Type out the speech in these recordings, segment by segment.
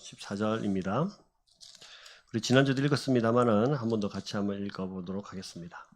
14절입니다. 우리 지난주도 읽었습니다만은 한 번 더 같이 한번 읽어보도록 하겠습니다.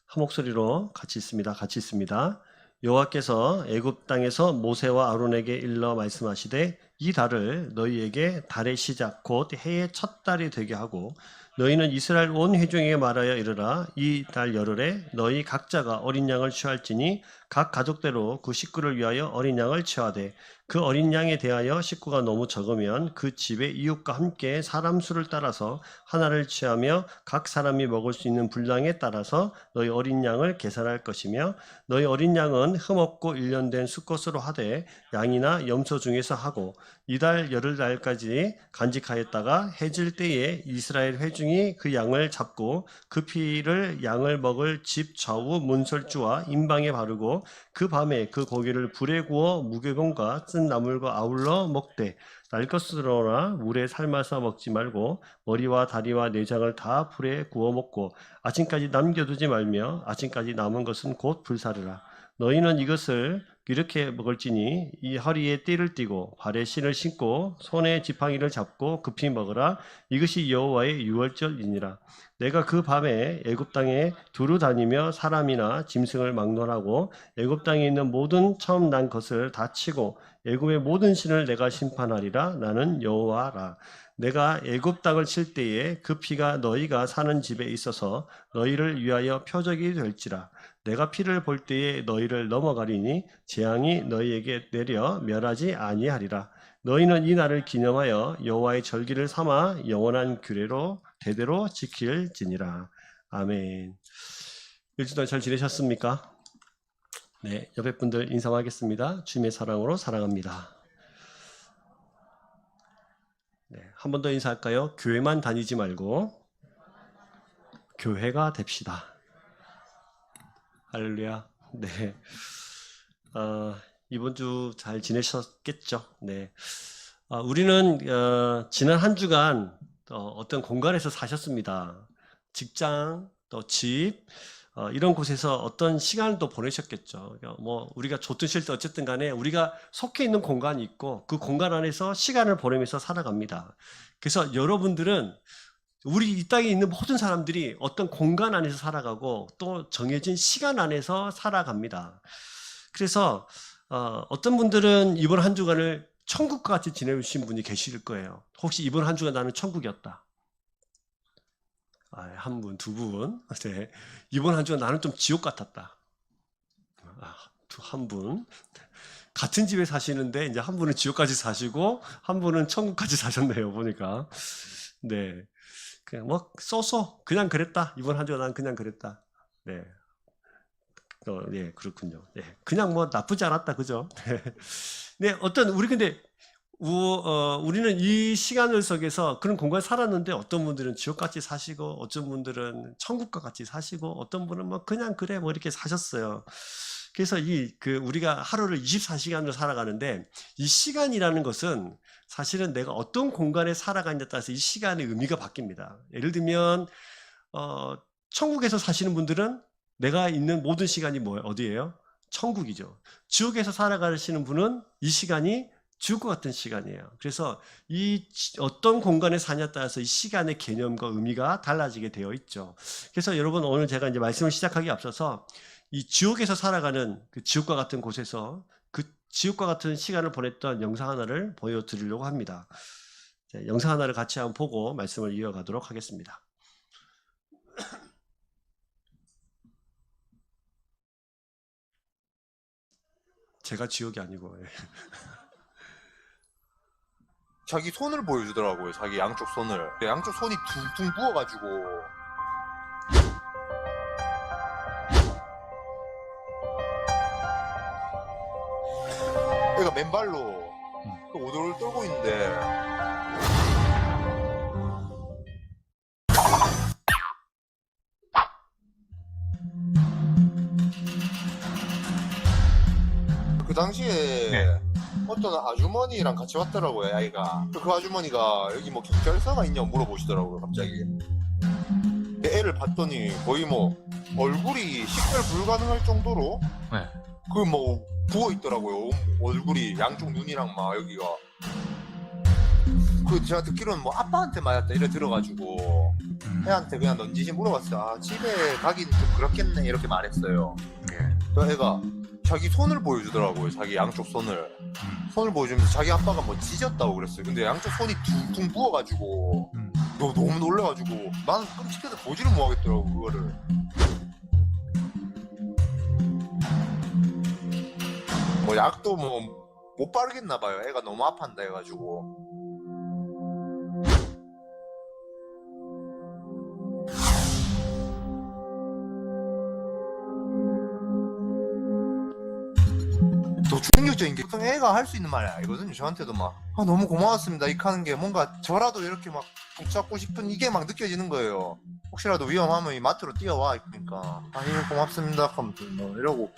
한 목소리로 같이 있습니다. 여호와께서 애굽 땅에서 모세와 아론에게 일러 말씀하시되 이 달을 너희에게 달의 시작 곧 해의 첫 달이 되게 하고 너희는 이스라엘 온 회중에게 말하여 이르라. 이 달 열흘에 너희 각자가 어린 양을 취할지니 각 가족대로 그 식구를 위하여 어린 양을 취하되 그 어린 양에 대하여 식구가 너무 적으면 그 집의 이웃과 함께 사람 수를 따라서 하나를 취하며 각 사람이 먹을 수 있는 분량에 따라서 너희 어린 양을 계산할 것이며 너희 어린 양은 흠없고 일련된 수컷으로 하되 양이나 염소 중에서 하고 이달 열흘날까지 간직하였다가 해질 때에 이스라엘 회중이 그 양을 잡고 그 피를 양을 먹을 집 좌우 문설주와 임방에 바르고 그 밤에 그 고기를 불에 구워 무교병과 쓴 나물과 아울러 먹되 날 것으로나 물에 삶아서 먹지 말고 머리와 다리와 내장을 다 불에 구워 먹고 아침까지 남겨두지 말며 아침까지 남은 것은 곧 불사르라. 너희는 이것을 이렇게 먹을지니 이 허리에 띠를 띠고 발에 신을 신고 손에 지팡이를 잡고 급히 먹으라. 이것이 여호와의 유월절이니라. 내가 그 밤에 애굽 땅에 두루 다니며 사람이나 짐승을 막론하고 애굽 땅에 있는 모든 처음 난 것을 다 치고 애굽의 모든 신을 내가 심판하리라. 나는 여호와라. 내가 애굽 땅을 칠 때에 그 피가 너희가 사는 집에 있어서 너희를 위하여 표적이 될지라. 내가 피를 볼 때에 너희를 넘어가리니 재앙이 너희에게 내려 멸하지 아니하리라. 너희는 이 날을 기념하여 여호와의 절기를 삼아 영원한 규례로 대대로 지킬지니라. 아멘. 일주일 잘 지내셨습니까? 네, 옆에 분들 인사하겠습니다. 주님의 사랑으로 사랑합니다. 네, 한 번 더 인사할까요? 교회만 다니지 말고 교회가 됩시다. 할렐루야. 네. 이번 주 잘 지내셨겠죠? 네. 우리는 지난 한 주간 어떤 공간에서 사셨습니다. 직장, 또 집, 이런 곳에서 어떤 시간을 또 보내셨겠죠. 뭐 우리가 좋든 싫든 어쨌든 간에 우리가 속해 있는 공간이 있고 그 공간 안에서 시간을 보내면서 살아갑니다. 그래서 여러분들은 우리 이 땅에 있는 모든 사람들이 어떤 공간 안에서 살아가고 또 정해진 시간 안에서 살아갑니다. 그래서 어떤 분들은 이번 한 주간을 천국과 같이 지내신 분이 계실 거예요. 혹시 이번 한 주간 나는 천국이었다. 한 분, 두 분. 네. 이번 한 주간 나는 좀 지옥 같았다. 한 분. 같은 집에 사시는데 이제 한 분은 지옥까지 사시고 한 분은 천국까지 사셨네요. 보니까. 네. 그냥 뭐 쏘쏘 그냥 그랬다. 이번 한 주간 나는 그냥 그랬다. 네. 네, 그렇군요. 네, 그냥 뭐 나쁘지 않았다, 그죠? 네, 근데 우리는 이 시간을 속에서 그런 공간에 살았는데 어떤 분들은 지옥같이 사시고 어떤 분들은 천국과 같이 사시고 어떤 분은 뭐 그냥 그래 뭐 이렇게 사셨어요. 그래서 우리가 하루를 24시간으로 살아가는데 이 시간이라는 것은 사실은 내가 어떤 공간에 살아가느냐에 따라서 이 시간의 의미가 바뀝니다. 예를 들면 천국에서 사시는 분들은 내가 있는 모든 시간이 어디예요? 천국이죠. 지옥에서 살아가시는 분은 이 시간이 지옥과 같은 시간이에요. 그래서 이 어떤 공간에 사냐에 따라서 이 시간의 개념과 의미가 달라지게 되어 있죠. 그래서 여러분 오늘 제가 이제 말씀을 시작하기 앞서서 이 지옥에서 살아가는 그 지옥과 같은 곳에서 그 지옥과 같은 시간을 보냈던 영상 하나를 보여드리려고 합니다. 영상 하나를 같이 한번 보고 말씀을 이어가도록 하겠습니다. 제가 지옥이 아니고 자기 손을 보여주더라고요. 자기 양쪽 손을. 양쪽 손이 둥둥 부어가지고 얘가 맨발로 오돌을 떨고 있는데 그 당시에 어떤 아주머니랑 같이 왔더라고요, 아이가. 그 아주머니가 여기 뭐 경찰서가 있냐고 물어보시더라고요, 갑자기. 애를 봤더니 거의 뭐 얼굴이 식별 불가능할 정도로 그 뭐 부어 있더라고요. 얼굴이 양쪽 눈이랑 막 여기가. 그 제가 듣기로는 뭐 아빠한테 맞았다 이래 들어가지고 애한테 그냥 넌지시 물어봤어요. 아, 집에 가긴 좀 그렇겠네 이렇게 말했어요. 예. 그 애가 자기 손을 보여주더라고요. 자기 양쪽 손을 보여주면서 자기 아빠가 뭐 찢었다고 그랬어요. 근데 양쪽 손이 둥둥 부어가지고 너무 놀래가지고 나는 끔찍해서 보지를 못하겠더라고 그거를. 뭐 약도 뭐 못 바르겠나 봐요. 애가 너무 아팠다 해가지고. 더 충격적인 게 보통 애가 할 수 있는 말이 아니거든요. 저한테도 막 아, 너무 고마웠습니다 이렇게 하는 게 뭔가 저라도 이렇게 막 붙잡고 싶은 이게 막 느껴지는 거예요. 혹시라도 위험하면 이 마트로 뛰어와. 그러니까 아, 예, 고맙습니다 하면 뭐 이러고.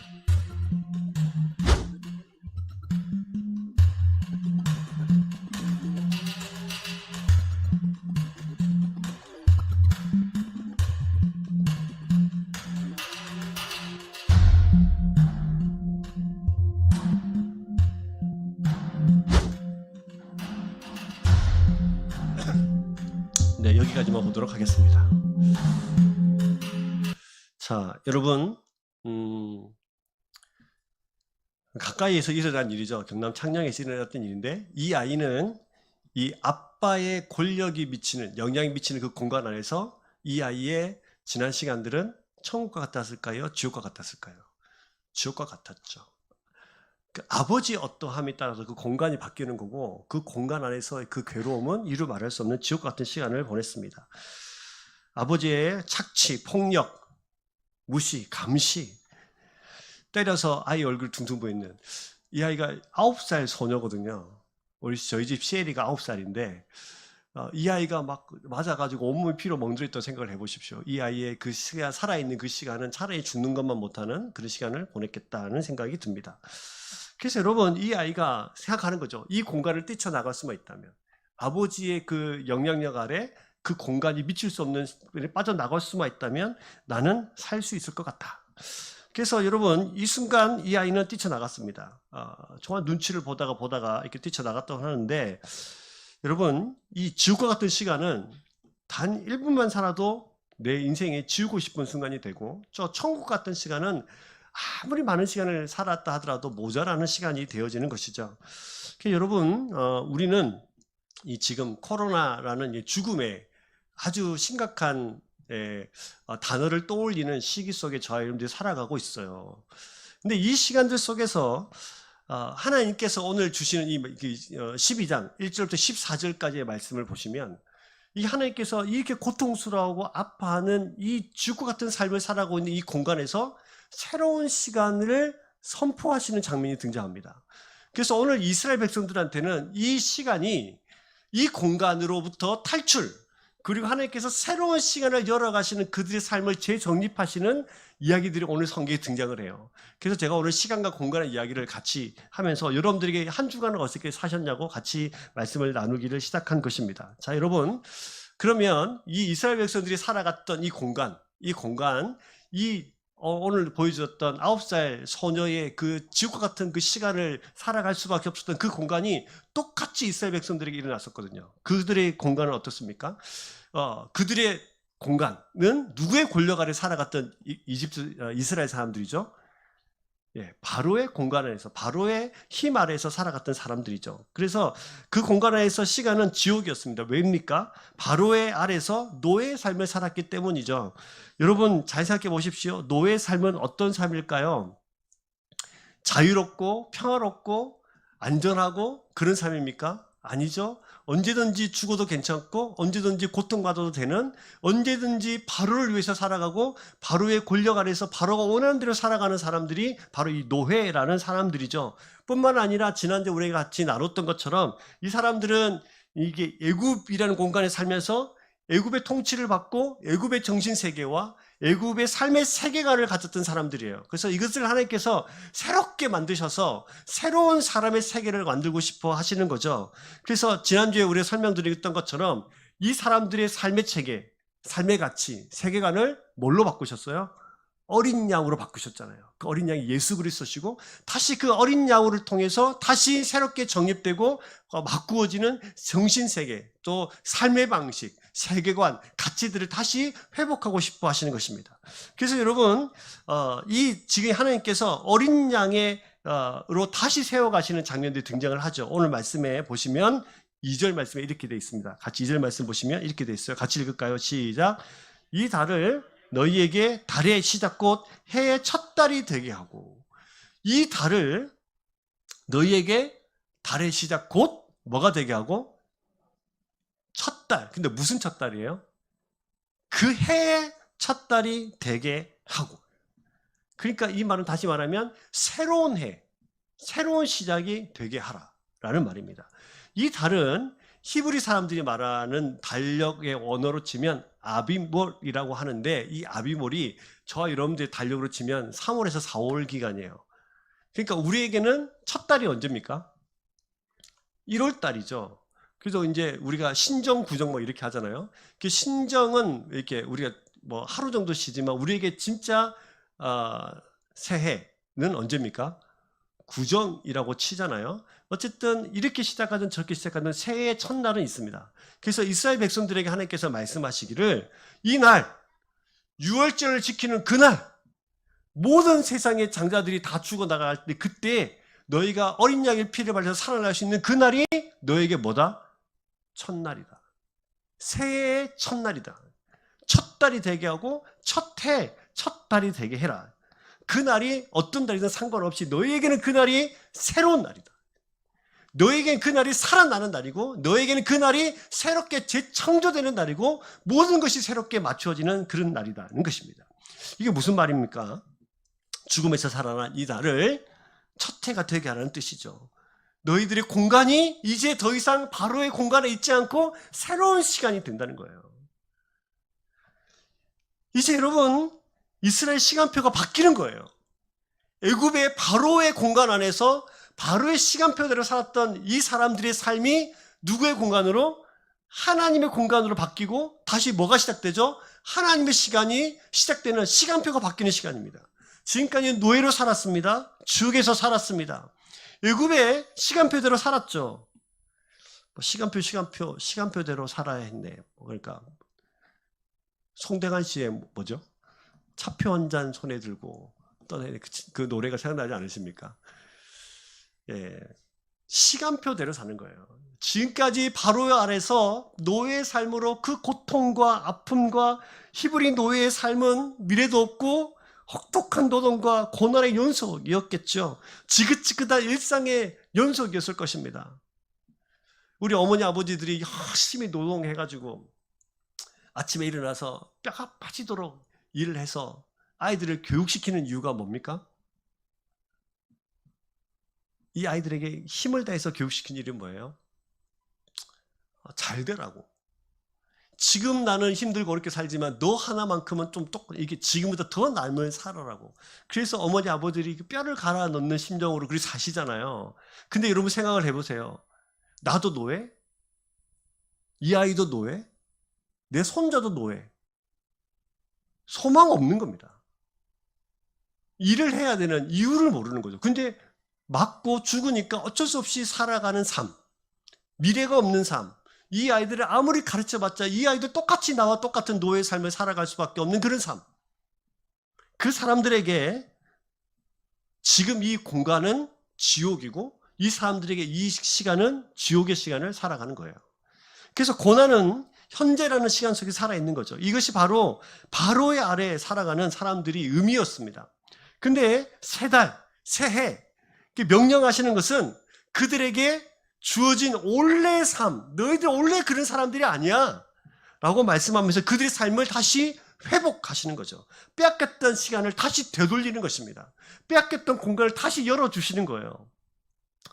네, 여기까지만 보도록 하겠습니다. 자, 여러분, 가까이에서 일어난 일이죠. 경남 창녕에서 일어났던 일인데, 이 아이는 이 아빠의 권력이 미치는, 영향이 미치는 그 공간 안에서 이 아이의 지난 시간들은 천국과 같았을까요? 지옥과 같았을까요? 지옥과 같았죠. 그 아버지의 어떠함에 따라서 그 공간이 바뀌는 거고, 그 공간 안에서 그 괴로움은 이루 말할 수 없는 지옥 같은 시간을 보냈습니다. 아버지의 착취, 폭력, 무시, 감시, 때려서 아이 얼굴 둥둥 부어있는, 이 아이가 9살 소녀거든요. 저희 집 시엘이가 9살인데 이 아이가 막 맞아가지고 온몸이 피로 멍들었던 생각을 해보십시오. 이 아이의 그 시간, 살아있는 그 시간은 차라리 죽는 것만 못하는 그런 시간을 보냈겠다는 생각이 듭니다. 그래서 여러분, 이 아이가 생각하는 거죠. 이 공간을 뛰쳐나갈 수만 있다면, 아버지의 그 영향력 아래 그 공간이 미칠 수 없는, 빠져나갈 수만 있다면 나는 살 수 있을 것 같다. 그래서 여러분, 이 순간 이 아이는 뛰쳐나갔습니다. 정말 눈치를 보다가 이렇게 뛰쳐나갔다고 하는데, 여러분, 이 지옥과 같은 시간은 단 1분만 살아도 내 인생에 지우고 싶은 순간이 되고, 저 천국 같은 시간은 아무리 많은 시간을 살았다 하더라도 모자라는 시간이 되어지는 것이죠. 여러분, 우리는 이 지금 코로나라는 이 죽음의 아주 심각한 단어를 떠올리는 시기 속에 저와 여러분들이 살아가고 있어요. 근데 이 시간들 속에서 하나님께서 오늘 주시는 이 12장 1절부터 14절까지의 말씀을 보시면, 이 하나님께서 이렇게 고통스러워하고 아파하는 이 지옥과 같은 삶을 살아가고 있는 이 공간에서 새로운 시간을 선포하시는 장면이 등장합니다. 그래서 오늘 이스라엘 백성들한테는 이 시간이 이 공간으로부터 탈출, 그리고 하나님께서 새로운 시간을 열어가시는 그들의 삶을 재정립하시는 이야기들이 오늘 성경에 등장을 해요. 그래서 제가 오늘 시간과 공간의 이야기를 같이 하면서 여러분들에게 한 주간을 어떻게 사셨냐고 같이 말씀을 나누기를 시작한 것입니다. 자, 여러분, 그러면 이 이스라엘 백성들이 살아갔던 이 공간, 오늘 보여주었던 9살 소녀의 그 지옥과 같은 그 시간을 살아갈 수밖에 없었던 그 공간이 똑같이 이스라엘 백성들에게 일어났었거든요. 그들의 공간은 어떻습니까? 그들의 공간은 누구의 권력 아래 살아갔던 이스라엘 사람들이죠. 바로의 공간 안에서, 바로의 힘 아래에서 살아갔던 사람들이죠. 그래서 그 공간 안에서 시간은 지옥이었습니다. 왜입니까? 바로의 아래서 노예의 삶을 살았기 때문이죠. 여러분, 잘 생각해 보십시오. 노예의 삶은 어떤 삶일까요? 자유롭고 평화롭고 안전하고 그런 삶입니까? 아니죠. 언제든지 죽어도 괜찮고 언제든지 고통받아도 되는, 언제든지 바로를 위해서 살아가고 바로의 권력 아래서 바로가 원하는 대로 살아가는 사람들이 바로 이 노예라는 사람들이죠. 뿐만 아니라 지난주에 우리가 같이 나눴던 것처럼 이 사람들은 이게 애굽이라는 공간에 살면서 애굽의 통치를 받고 애굽의 정신세계와 애굽의 삶의 세계관을 가졌던 사람들이에요. 그래서 이것을 하나님께서 새롭게 만드셔서 새로운 사람의 세계를 만들고 싶어 하시는 거죠. 그래서 지난주에 우리가 설명드렸던 것처럼 이 사람들의 삶의 체계, 삶의 가치, 세계관을 뭘로 바꾸셨어요? 어린 양으로 바꾸셨잖아요. 그 어린 양이 예수 그리스도시고 다시 그 어린 양으로 통해서 다시 새롭게 정립되고 바꾸어지는 정신세계, 또 삶의 방식, 세계관, 가치들을 다시 회복하고 싶어 하시는 것입니다. 그래서 여러분, 지금 하나님께서 어린 양으로 다시 세워가시는 장면들이 등장을 하죠. 오늘 말씀에 보시면 2절 말씀에 이렇게 되어 있습니다. 같이 2절 말씀 보시면 이렇게 되어 있어요. 같이 읽을까요? 시작. 이 달을 너희에게 달의 시작 곧 해의 첫 달이 되게 하고, 이 달을 너희에게 달의 시작 곧 뭐가 되게 하고? 첫 달. 근데 무슨 첫 달이에요? 그 해의 첫 달이 되게 하고. 그러니까 이 말은 다시 말하면 새로운 해, 새로운 시작이 되게 하라라는 말입니다. 이 달은 히브리 사람들이 말하는 달력의 언어로 치면 아비몰이라고 하는데, 이 아비몰이 저와 여러분들의 달력으로 치면 3월에서 4월 기간이에요. 그러니까 우리에게는 첫 달이 언제입니까? 1월 달이죠. 그래서 이제 우리가 신정, 구정 뭐 이렇게 하잖아요. 그 신정은 이렇게 우리가 뭐 하루 정도 쉬지만 우리에게 진짜 새해는 언제입니까? 구정이라고 치잖아요. 어쨌든 이렇게 시작하든 저렇게 시작하든 새해의 첫날은 있습니다. 그래서 이스라엘 백성들에게 하나님께서 말씀하시기를, 이날 6월절을 지키는 그날 모든 세상의 장자들이 다 죽어나갈 때, 그때 너희가 어린 양의 피를 발라서 살아날 수 있는 그날이 너에게 뭐다? 첫날이다. 새해의 첫날이다. 첫 달이 되게 하고 첫 달이 되게 해라. 그날이 어떤 달이든 상관없이 너희에게는 그날이 새로운 날이다. 너에게는 그날이 살아나는 날이고, 너에게는 그날이 새롭게 재창조되는 날이고, 모든 것이 새롭게 맞추어지는 그런 날이라는 것입니다. 이게 무슨 말입니까? 죽음에서 살아난 이 날을 첫 해가 되게 하라는 뜻이죠. 너희들의 공간이 이제 더 이상 바로의 공간에 있지 않고 새로운 시간이 된다는 거예요. 이제 여러분, 이스라엘 시간표가 바뀌는 거예요. 애굽의 바로의 공간 안에서 바로의 시간표대로 살았던 이 사람들의 삶이 누구의 공간으로? 하나님의 공간으로 바뀌고, 다시 뭐가 시작되죠? 하나님의 시간이 시작되는, 시간표가 바뀌는 시간입니다. 지금까지 노예로 살았습니다. 주역에서 살았습니다. 애굽의 시간표대로 살았죠. 시간표대로 살아야 했네. 그러니까 송대관 씨의 뭐죠? 차표 한 잔 손에 들고 떠나야 그 노래가 생각나지 않으십니까? 예, 시간표대로 사는 거예요. 지금까지 바로 아래서 노예의 삶으로 그 고통과 아픔과, 히브리 노예의 삶은 미래도 없고 혹독한 노동과 고난의 연속이었겠죠. 지긋지긋한 일상의 연속이었을 것입니다. 우리 어머니 아버지들이 열심히 노동해가지고 아침에 일어나서 뼈가 빠지도록 일을 해서 아이들을 교육시키는 이유가 뭡니까? 이 아이들에게 힘을 다해서 교육시킨 일이 뭐예요? 잘 되라고. 지금 나는 힘들고 어렵게 살지만 너 하나만큼은 좀 이게 지금보다 더 나을 살아라고. 그래서 어머니 아버들이 뼈를 갈아 넣는 심정으로 그렇게 사시잖아요. 근데 여러분 생각을 해보세요. 나도 노예? 이 아이도 노예? 내 손자도 노예. 소망 없는 겁니다. 일을 해야 되는 이유를 모르는 거죠. 근데 맞고 죽으니까 어쩔 수 없이 살아가는 삶, 미래가 없는 삶, 이 아이들을 아무리 가르쳐봤자 이 아이들 똑같이 나와 똑같은 노예의 삶을 살아갈 수밖에 없는 그런 삶. 그 사람들에게 지금 이 공간은 지옥이고, 이 사람들에게 이 시간은 지옥의 시간을 살아가는 거예요. 그래서 고난은 현재라는 시간 속에 살아있는 거죠. 이것이 바로 바로의 아래에 살아가는 사람들이 의미였습니다. 근데 새 달, 새해 명령하시는 것은 그들에게 주어진 원래의 삶, 너희들 원래 그런 사람들이 아니야 라고 말씀하면서 그들의 삶을 다시 회복하시는 거죠. 빼앗겼던 시간을 다시 되돌리는 것입니다. 빼앗겼던 공간을 다시 열어주시는 거예요.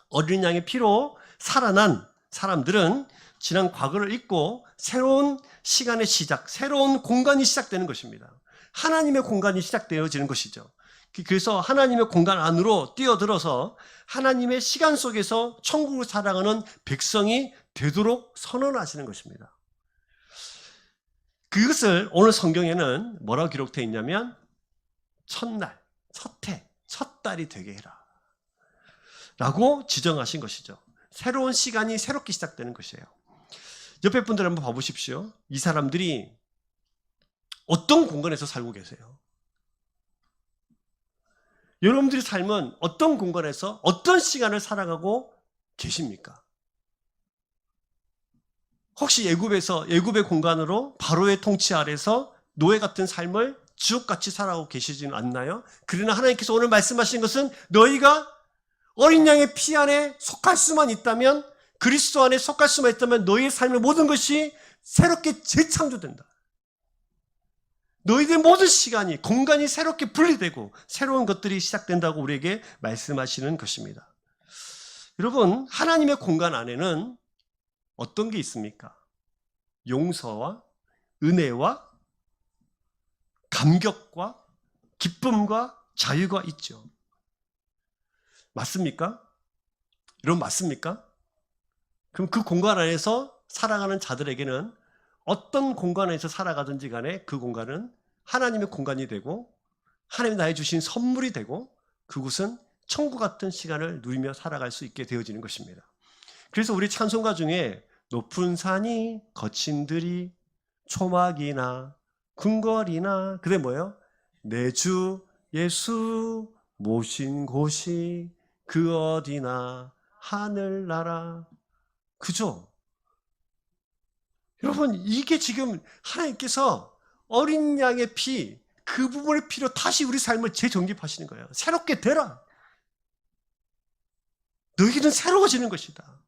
어린 양의 피로 살아난 사람들은 지난 과거를 잊고 새로운 시간의 시작, 새로운 공간이 시작되는 것입니다. 하나님의 공간이 시작되어지는 것이죠. 그래서 하나님의 공간 안으로 뛰어들어서 하나님의 시간 속에서 천국을 살아가는 백성이 되도록 선언하시는 것입니다. 그것을 오늘 성경에는 뭐라고 기록되어 있냐면 첫날, 첫해, 첫 달이 되게 해라 라고 지정하신 것이죠. 새로운 시간이 새롭게 시작되는 것이에요. 옆에 분들 한번 봐보십시오. 이 사람들이 어떤 공간에서 살고 계세요? 여러분들의 삶은 어떤 공간에서 어떤 시간을 살아가고 계십니까? 혹시 애굽의 공간으로 바로의 통치 아래서 노예 같은 삶을 지옥같이 살아가고 계시지는 않나요? 그러나 하나님께서 오늘 말씀하시는 것은 너희가 어린 양의 피 안에 속할 수만 있다면, 그리스도 안에 속할 수만 있다면 너희의 삶의 모든 것이 새롭게 재창조된다. 너희들의 모든 시간이, 공간이 새롭게 분리되고 새로운 것들이 시작된다고 우리에게 말씀하시는 것입니다. 여러분, 하나님의 공간 안에는 어떤 게 있습니까? 용서와 은혜와 감격과 기쁨과 자유가 있죠. 맞습니까? 여러분, 맞습니까? 그럼 그 공간 안에서 살아가는 자들에게는 어떤 공간에서 살아가든지 간에 그 공간은 하나님의 공간이 되고 하나님이 나에 주신 선물이 되고 그곳은 천국 같은 시간을 누리며 살아갈 수 있게 되어지는 것입니다. 그래서 우리 찬송가 중에 높은 산이 거친 들이 초막이나 궁궐이나 그게 뭐예요? 내 주 예수 모신 곳이 그 어디나 하늘나라. 그죠? 여러분, 이게 지금 하나님께서 어린 양의 피, 그 부분의 피로 다시 우리 삶을 재정립하시는 거예요. 새롭게 되라. 너희는 새로워지는 것이다.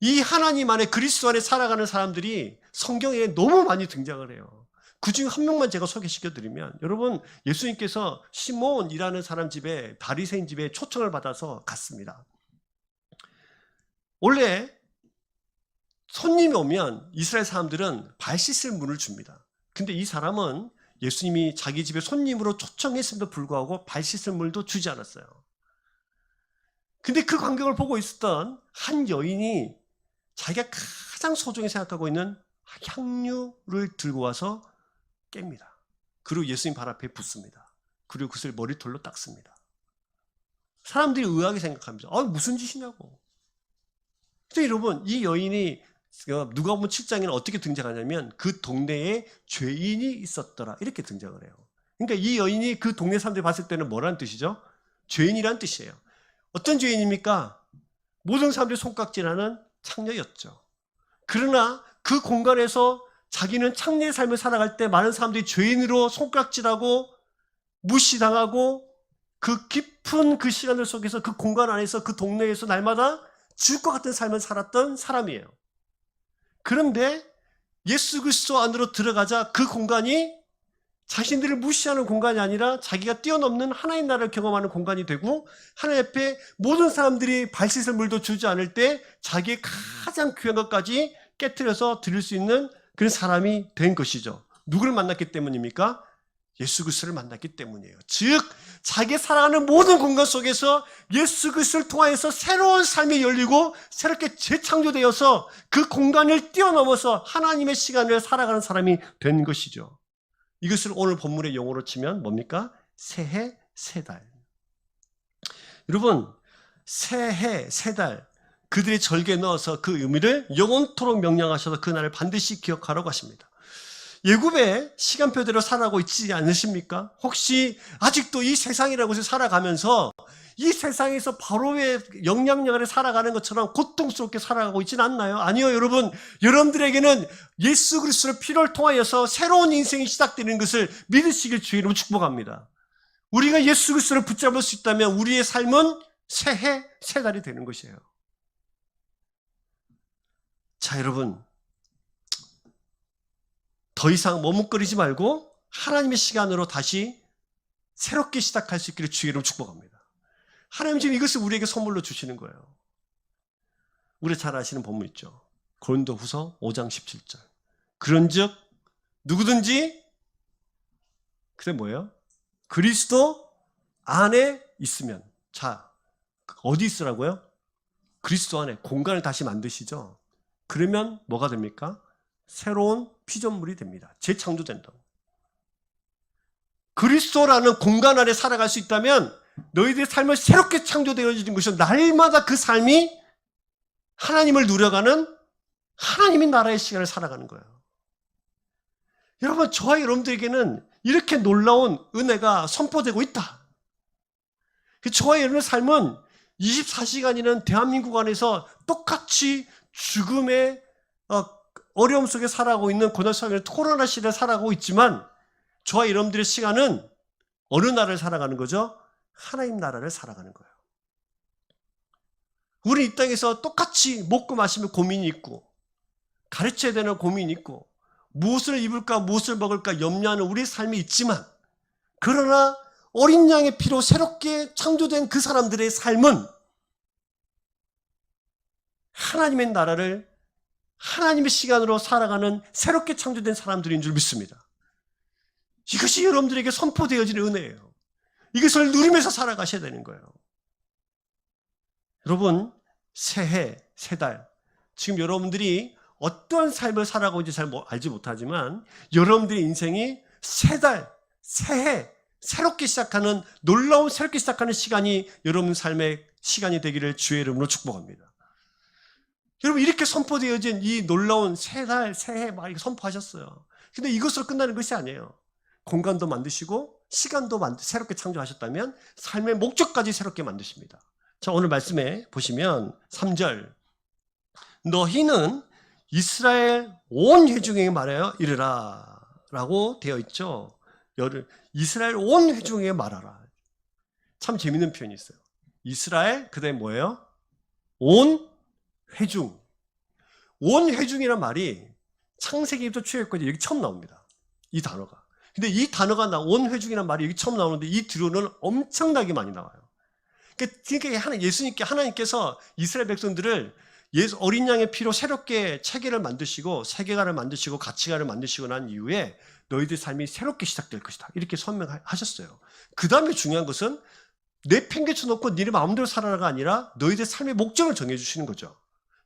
이 하나님 안에, 그리스도 안에 살아가는 사람들이 성경에 너무 많이 등장을 해요. 그중에 한 명만 제가 소개시켜드리면, 여러분, 예수님께서 시몬이라는 사람 집에, 바리새인 집에 초청을 받아서 갔습니다. 원래 손님이 오면 이스라엘 사람들은 발 씻을 물을 줍니다. 근데 이 사람은 예수님이 자기 집에 손님으로 초청했음에도 불구하고 발 씻을 물도 주지 않았어요. 근데 그 광경을 보고 있었던 한 여인이 자기가 가장 소중히 생각하고 있는 향유를 들고 와서 깹니다. 그리고 예수님 발 앞에 붓습니다. 그리고 그것을 머리털로 닦습니다. 사람들이 의아하게 생각합니다. 무슨 짓이냐고. 근데 여러분, 이 여인이 누가복음 7장에는 어떻게 등장하냐면 그 동네에 죄인이 있었더라 이렇게 등장을 해요. 그러니까 이 여인이 그 동네 사람들이 봤을 때는 뭐라는 뜻이죠? 죄인이라는 뜻이에요. 어떤 죄인입니까? 모든 사람들이 손깍질하는 창녀였죠. 그러나 그 공간에서 자기는 창녀의 삶을 살아갈 때 많은 사람들이 죄인으로 손깍질하고 무시당하고 그 깊은 그 시간들 속에서 그 공간 안에서 그 동네에서 날마다 죽을 것 같은 삶을 살았던 사람이에요. 그런데 예수 그리스도 안으로 들어가자 그 공간이 자신들을 무시하는 공간이 아니라 자기가 뛰어넘는 하나님 나라를 경험하는 공간이 되고 하나님 앞에 모든 사람들이 발 씻을 물도 주지 않을 때 자기의 가장 귀한 것까지 깨트려서 드릴 수 있는 그런 사람이 된 것이죠. 누구를 만났기 때문입니까? 예수 그리스도를 만났기 때문이에요. 즉 자기 살아가는 모든 공간 속에서 예수 그리스도를 통하여서 새로운 삶이 열리고 새롭게 재창조되어서 그 공간을 뛰어넘어서 하나님의 시간을 살아가는 사람이 된 것이죠. 이것을 오늘 본문의 용어로 치면 뭡니까? 새해, 새달. 여러분, 새해, 새달 그들의 절개에 넣어서 그 의미를 영원토록 명령하셔서 그날을 반드시 기억하라고 하십니다. 예굽의 시간표대로 살아가고 있지 않으십니까? 혹시 아직도 이 세상이라고 해서 살아가면서 이 세상에서 바로의 영향력 아래 살아가는 것처럼 고통스럽게 살아가고 있지는 않나요? 아니요, 여러분. 여러분들에게는 예수 그리스도의 피를 통하여서 새로운 인생이 시작되는 것을 믿으시길 주의 이름으로 축복합니다. 우리가 예수 그리스도를 붙잡을 수 있다면 우리의 삶은 새해, 새달이 되는 것이에요. 자, 여러분. 더 이상 머뭇거리지 말고 하나님의 시간으로 다시 새롭게 시작할 수 있기를 주의 이름으로 축복합니다. 하나님 지금 이것을 우리에게 선물로 주시는 거예요. 우리 잘 아시는 본문 있죠. 고린도후서 5장 17절. 그런즉 누구든지 그게 뭐예요? 그리스도 안에 있으면. 자, 어디 있으라고요? 그리스도 안에 공간을 다시 만드시죠. 그러면 뭐가 됩니까? 새로운 피조물이 됩니다. 재창조된다고. 그리스도라는 공간 안에 살아갈 수 있다면 너희들의 삶을 새롭게 창조되어지는 것은 날마다 그 삶이 하나님을 누려가는 하나님의 나라의 시간을 살아가는 거예요. 여러분, 저와 여러분들에게는 이렇게 놀라운 은혜가 선포되고 있다. 저와 여러분의 삶은 24시간이는 대한민국 안에서 똑같이 죽음의 어려움 속에 살아가고 있는 고난사회의 코로나 시대에 살아가고 있지만 저와 여러분들의 시간은 어느 나라를 살아가는 거죠? 하나님 나라를 살아가는 거예요. 우리 이 땅에서 똑같이 먹고 마시며 고민이 있고 가르쳐야 되는 고민이 있고 무엇을 입을까 무엇을 먹을까 염려하는 우리의 삶이 있지만 그러나 어린 양의 피로 새롭게 창조된 그 사람들의 삶은 하나님의 나라를 하나님의 시간으로 살아가는 새롭게 창조된 사람들인 줄 믿습니다. 이것이 여러분들에게 선포되어진 은혜예요. 이것을 누리면서 살아가셔야 되는 거예요. 여러분, 새해, 새 달, 지금 여러분들이 어떤 삶을 살아가고 있는지 잘 알지 못하지만 여러분들의 인생이 새 달, 새해, 새롭게 시작하는 놀라운 새롭게 시작하는 시간이 여러분 삶의 시간이 되기를 주의 이름으로 축복합니다. 여러분, 이렇게 선포되어진 이 놀라운 새 달, 새해 막 이렇게 선포하셨어요. 근데 이것으로 끝나는 것이 아니에요. 공간도 만드시고 시간도 새롭게 창조하셨다면 삶의 목적까지 새롭게 만드십니다. 자, 오늘 말씀에 보시면 3절 너희는 이스라엘 온 회중에게 말하여 이르라 라고 되어 있죠. 이스라엘 온 회중에게 말하라. 참 재밌는 표현이 있어요. 이스라엘 그 다음에 뭐예요? 온 회중. 온 회중이란 말이 창세기부터 출애굽까지 여기 처음 나옵니다. 이 단어가. 근데 이 단어가 온 회중이란 말이 여기 처음 나오는데 이 뒤로는 엄청나게 많이 나와요. 그러니까 예수님께 하나님께서 이스라엘 백성들을 어린 양의 피로 새롭게 체계를 만드시고 세계관을 만드시고 가치관을 만드시고 난 이후에 너희들 삶이 새롭게 시작될 것이다. 이렇게 선명하셨어요. 그 다음에 중요한 것은 내 팽개쳐 놓고 니네 마음대로 살아라가 아니라 너희들 삶의 목적을 정해주시는 거죠.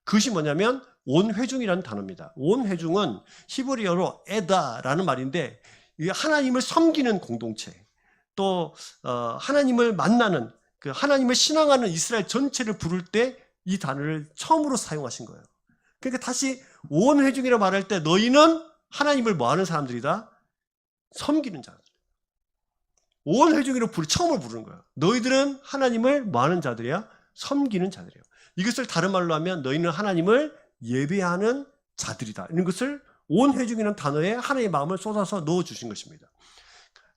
그것이 뭐냐면 온 회중이라는 단어입니다. 온 회중은 히브리어로 에다라는 말인데 하나님을 섬기는 공동체, 또 하나님을 만나는 하나님을 신앙하는 이스라엘 전체를 부를 때 이 단어를 처음으로 사용하신 거예요. 그러니까 다시 온 회중이라 말할 때 너희는 하나님을 뭐하는 사람들이다? 섬기는 자들. 온 회중이로 처음으로 부르는 거예요. 너희들은 하나님을 뭐하는 자들이야? 섬기는 자들이에요. 이것을 다른 말로 하면 너희는 하나님을 예배하는 자들이다. 이런 것을 온 회중이라는 단어에 하나님의 마음을 쏟아서 넣어주신 것입니다.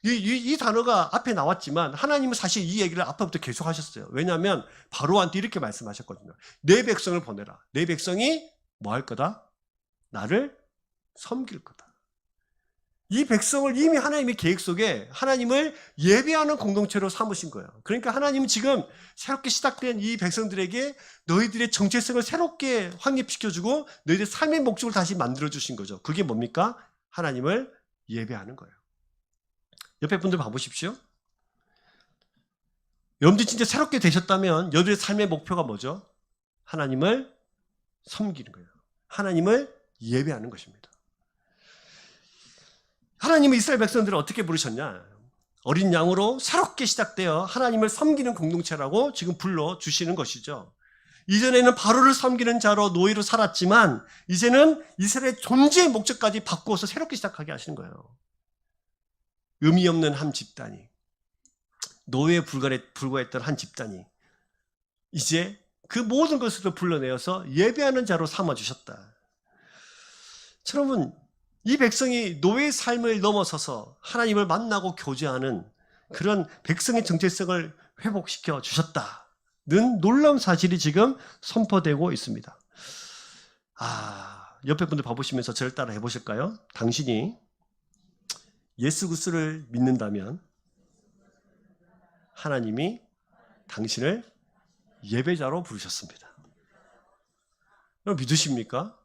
이 단어가 앞에 나왔지만 하나님은 사실 이 얘기를 앞부터 계속 하셨어요. 왜냐하면 바로한테 이렇게 말씀하셨거든요. 내 백성을 보내라. 내 백성이 뭐 할 거다? 나를 섬길 거다. 이 백성을 이미 하나님의 계획 속에 하나님을 예배하는 공동체로 삼으신 거예요. 그러니까 하나님은 지금 새롭게 시작된 이 백성들에게 너희들의 정체성을 새롭게 확립시켜주고 너희들의 삶의 목적을 다시 만들어주신 거죠. 그게 뭡니까? 하나님을 예배하는 거예요. 옆에 분들 봐보십시오. 여러분들 진짜 새롭게 되셨다면 여러분의 삶의 목표가 뭐죠? 하나님을 섬기는 거예요. 하나님을 예배하는 것입니다. 하나님은 이스라엘 백성들을 어떻게 부르셨냐? 어린 양으로 새롭게 시작되어 하나님을 섬기는 공동체라고 지금 불러주시는 것이죠. 이전에는 바로를 섬기는 자로 노예로 살았지만 이제는 이스라엘의 존재의 목적까지 바꾸어서 새롭게 시작하게 하시는 거예요. 의미 없는 한 집단이, 노예에 불과했던 한 집단이 이제 그 모든 것을 불러내어서 예배하는 자로 삼아주셨다. 여러분, 이 백성이 노예의 삶을 넘어서서 하나님을 만나고 교제하는 그런 백성의 정체성을 회복시켜 주셨다는 놀라운 사실이 지금 선포되고 있습니다. 옆에 분들 봐보시면서 저를 따라 해보실까요? 당신이 예수 그리스도를 믿는다면 하나님이 당신을 예배자로 부르셨습니다. 여러분 믿으십니까?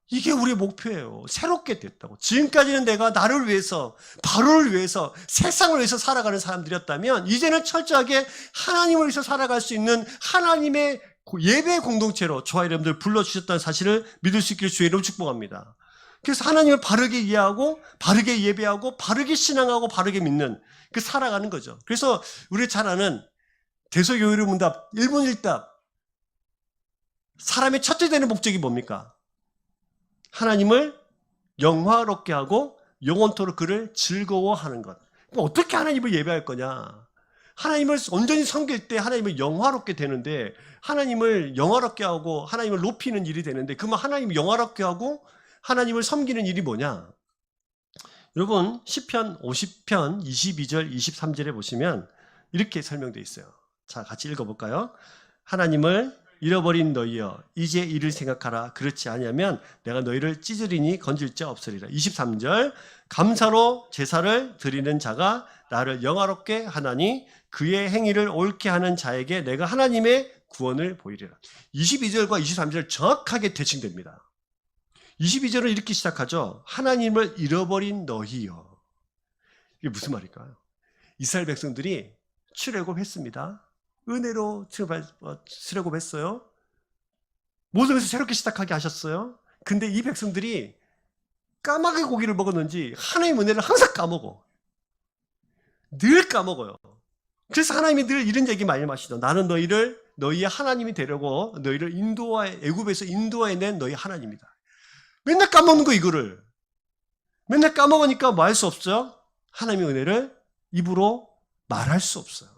이게 우리의 목표예요. 새롭게 됐다고. 지금까지는 내가 나를 위해서, 바로를 위해서, 세상을 위해서 살아가는 사람들이었다면 이제는 철저하게 하나님을 위해서 살아갈 수 있는 하나님의 예배 공동체로 저와 여러분들 불러주셨다는 사실을 믿을 수 있기를 주의 이름으로 축복합니다. 그래서 하나님을 바르게 이해하고 바르게 예배하고 바르게 신앙하고 바르게 믿는 그 살아가는 거죠. 그래서 우리 잘 아는 대소요율의 문답 1분 1답, 사람의 첫째 되는 목적이 뭡니까? 하나님을 영화롭게 하고 영원토록 그를 즐거워하는 것. 그럼 어떻게 하나님을 예배할 거냐? 하나님을 온전히 섬길 때 하나님을 영화롭게 되는데, 하나님을 영화롭게 하고 하나님을 높이는 일이 되는데, 그러면 하나님을 영화롭게 하고 하나님을 섬기는 일이 뭐냐? 여러분 시편 50편 22절 23절에 보시면 이렇게 설명되어 있어요. 자, 같이 읽어볼까요? 하나님을 잃어버린 너희여 이제 이를 생각하라. 그렇지 아니하면 내가 너희를 찢으리니 건질 자 없으리라. 23절 감사로 제사를 드리는 자가 나를 영화롭게 하나니 그의 행위를 옳게 하는 자에게 내가 하나님의 구원을 보이리라. 22절과 23절 정확하게 대칭됩니다. 22절은 이렇게 시작하죠. 하나님을 잃어버린 너희여. 이게 무슨 말일까요? 이스라엘 백성들이 출애굽했습니다. 은혜로 출애굽했어요. 모든 것을 새롭게 시작하게 하셨어요. 근데 이 백성들이 까마귀 고기를 먹었는지 하나님의 은혜를 항상 까먹어. 늘 까먹어요. 그래서 하나님이 늘 이런 얘기 많이 하시죠. 나는 너희를 너희의 하나님이 되려고 너희를 애굽에서 인도해낸 너희 하나님이다. 맨날 까먹는 거 이거를. 맨날 까먹으니까 뭐 할 수 없어요? 하나님의 은혜를 입으로 말할 수 없어요.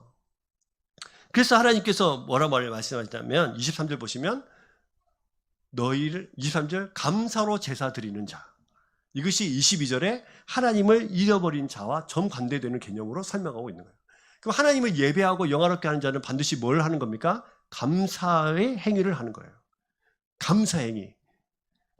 그래서 하나님께서 뭐라 말씀하시냐면 23절 보시면 너희를 23절 감사로 제사 드리는 자. 이것이 22절에 하나님을 잃어버린 자와 정반대되는 개념으로 설명하고 있는 거예요. 그럼 하나님을 예배하고 영화롭게 하는 자는 반드시 뭘 하는 겁니까? 감사의 행위를 하는 거예요. 감사 행위.